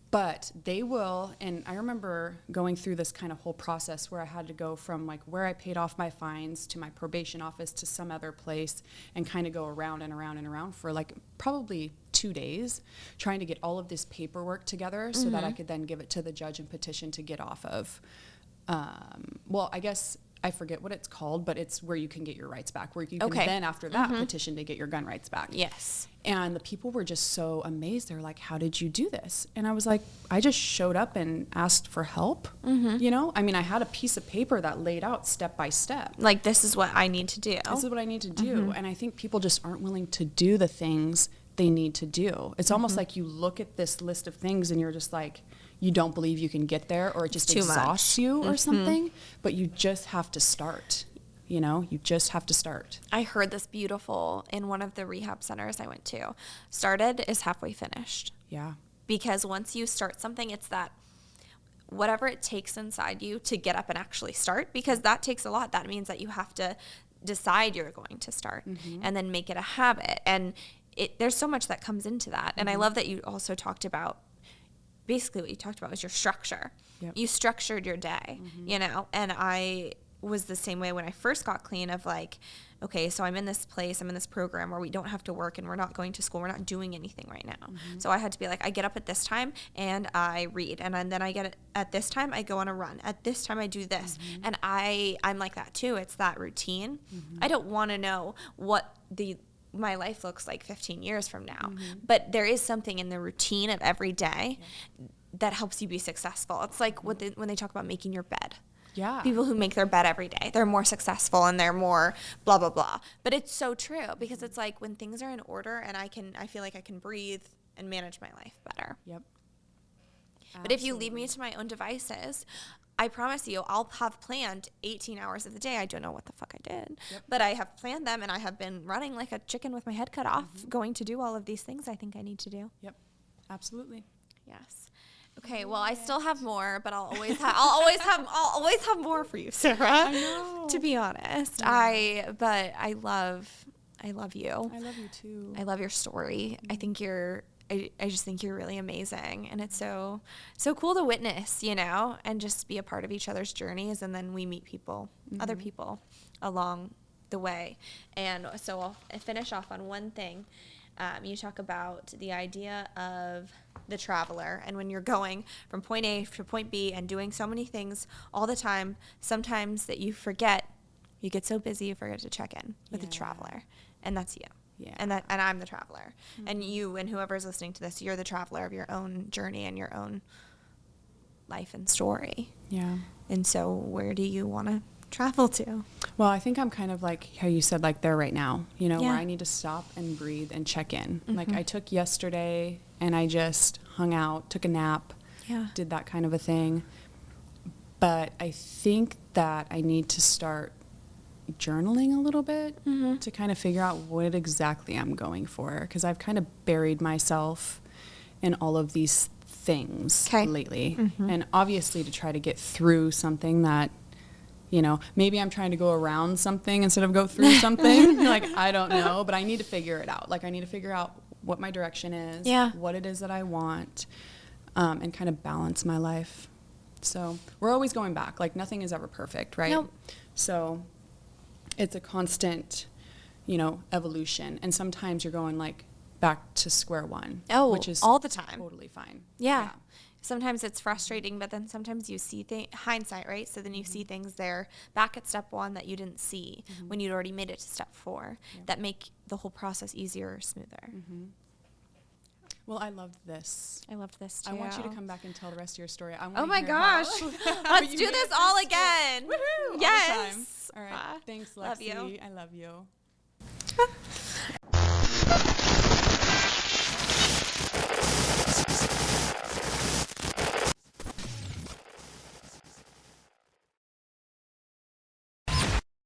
But they will, and I remember going through this kind of whole process where I had to go from like where I paid off my fines to my probation office to some other place, and kind of go around and around and around for like probably 2 days, trying to get all of this paperwork together so that I could then give it to the judge and petition to get off of, I guess I forget what it's called, but it's where you can get your rights back, where you can then after that petition to get your gun rights back. Yes. And the people were just so amazed. They're like, how did you do this? And I was like, I just showed up and asked for help. I had a piece of paper that laid out step by step. Like, this is what I need to do. This is what I need to do. And I think people just aren't willing to do the things they need to do. It's almost like you look at this list of things and you're just like, you don't believe you can get there, or it just exhausts you or something, but you just have to start. You just have to start. I heard this beautiful in one of the rehab centers I went to. Started is halfway finished. Yeah. Because once you start something, it's that whatever it takes inside you to get up and actually start, because that takes a lot. That means that you have to decide you're going to start and then make it a habit. And there's so much that comes into that. And I love that you also talked about, basically what you talked about was your structure. Yep. You structured your day, and I was the same way when I first got clean, of like, okay, so I'm in this place, I'm in this program where we don't have to work and we're not going to school, we're not doing anything right now. So I had to be like, I get up at this time and I read, and then I get at this time I go on a run, at this time I do this. And I'm like that too. It's that routine. I don't want to know what my life looks like 15 years from now, but there is something in the routine of every day that helps you be successful. It's like when they talk about making your bed. Yeah. People who make their bed every day, they're more successful and they're more blah, blah, blah. But it's so true, because it's like when things are in order and I feel like I can breathe and manage my life better. Yep. But if you leave me to my own devices, I promise you, I'll have planned 18 hours of the day. I don't know what the fuck I did, but I have planned them, and I have been running like a chicken with my head cut off, going to do all of these things I think I need to do. Yep. Absolutely. Yes. Okay, well, I still have more, but I'll always have more for you, Sarah. I know. To be honest, Yeah. I love you. I love you too. I love your story. I think I just think you're really amazing, and it's so cool to witness, and just be a part of each other's journeys, and then we meet people, other people along the way. And so I'll finish off on one thing. You talk about the idea of the traveler, and when you're going from point A to point B and doing so many things all the time, sometimes that you get so busy you forget to check in with the traveler, and that's you. Yeah. And I'm the traveler. And you and whoever's listening to this, you're the traveler of your own journey and your own life and story. Yeah. And so where do you want to travel to? Well, I think I'm kind of like how you said, like there right now, where I need to stop and breathe and check in. Like I took yesterday and I just hung out, took a nap, did that kind of a thing. But I think that I need to start journaling a little bit to kind of figure out what exactly I'm going for, because I've kind of buried myself in all of these things lately. And obviously to try to get through something that, maybe I'm trying to go around something instead of go through something. Like, I don't know, but I need to figure it out. Like, I need to figure out what my direction is, what it is that I want, and kind of balance my life. So we're always going back. Like nothing is ever perfect, right? Nope. So it's a constant, evolution. And sometimes you're going like back to square one. Oh, which is all the time. totally fine. Yeah. Sometimes it's frustrating, but then sometimes you see hindsight, right? So then you see things there back at step 1 that you didn't see when you'd already made it to step 4 that make the whole process easier or smoother. Well, I loved this. I loved this too. I want you to come back and tell the rest of your story. Oh my gosh. Let's do this all again. Woohoo! Yes. All right. Thanks, Lexi. Love you. I love you.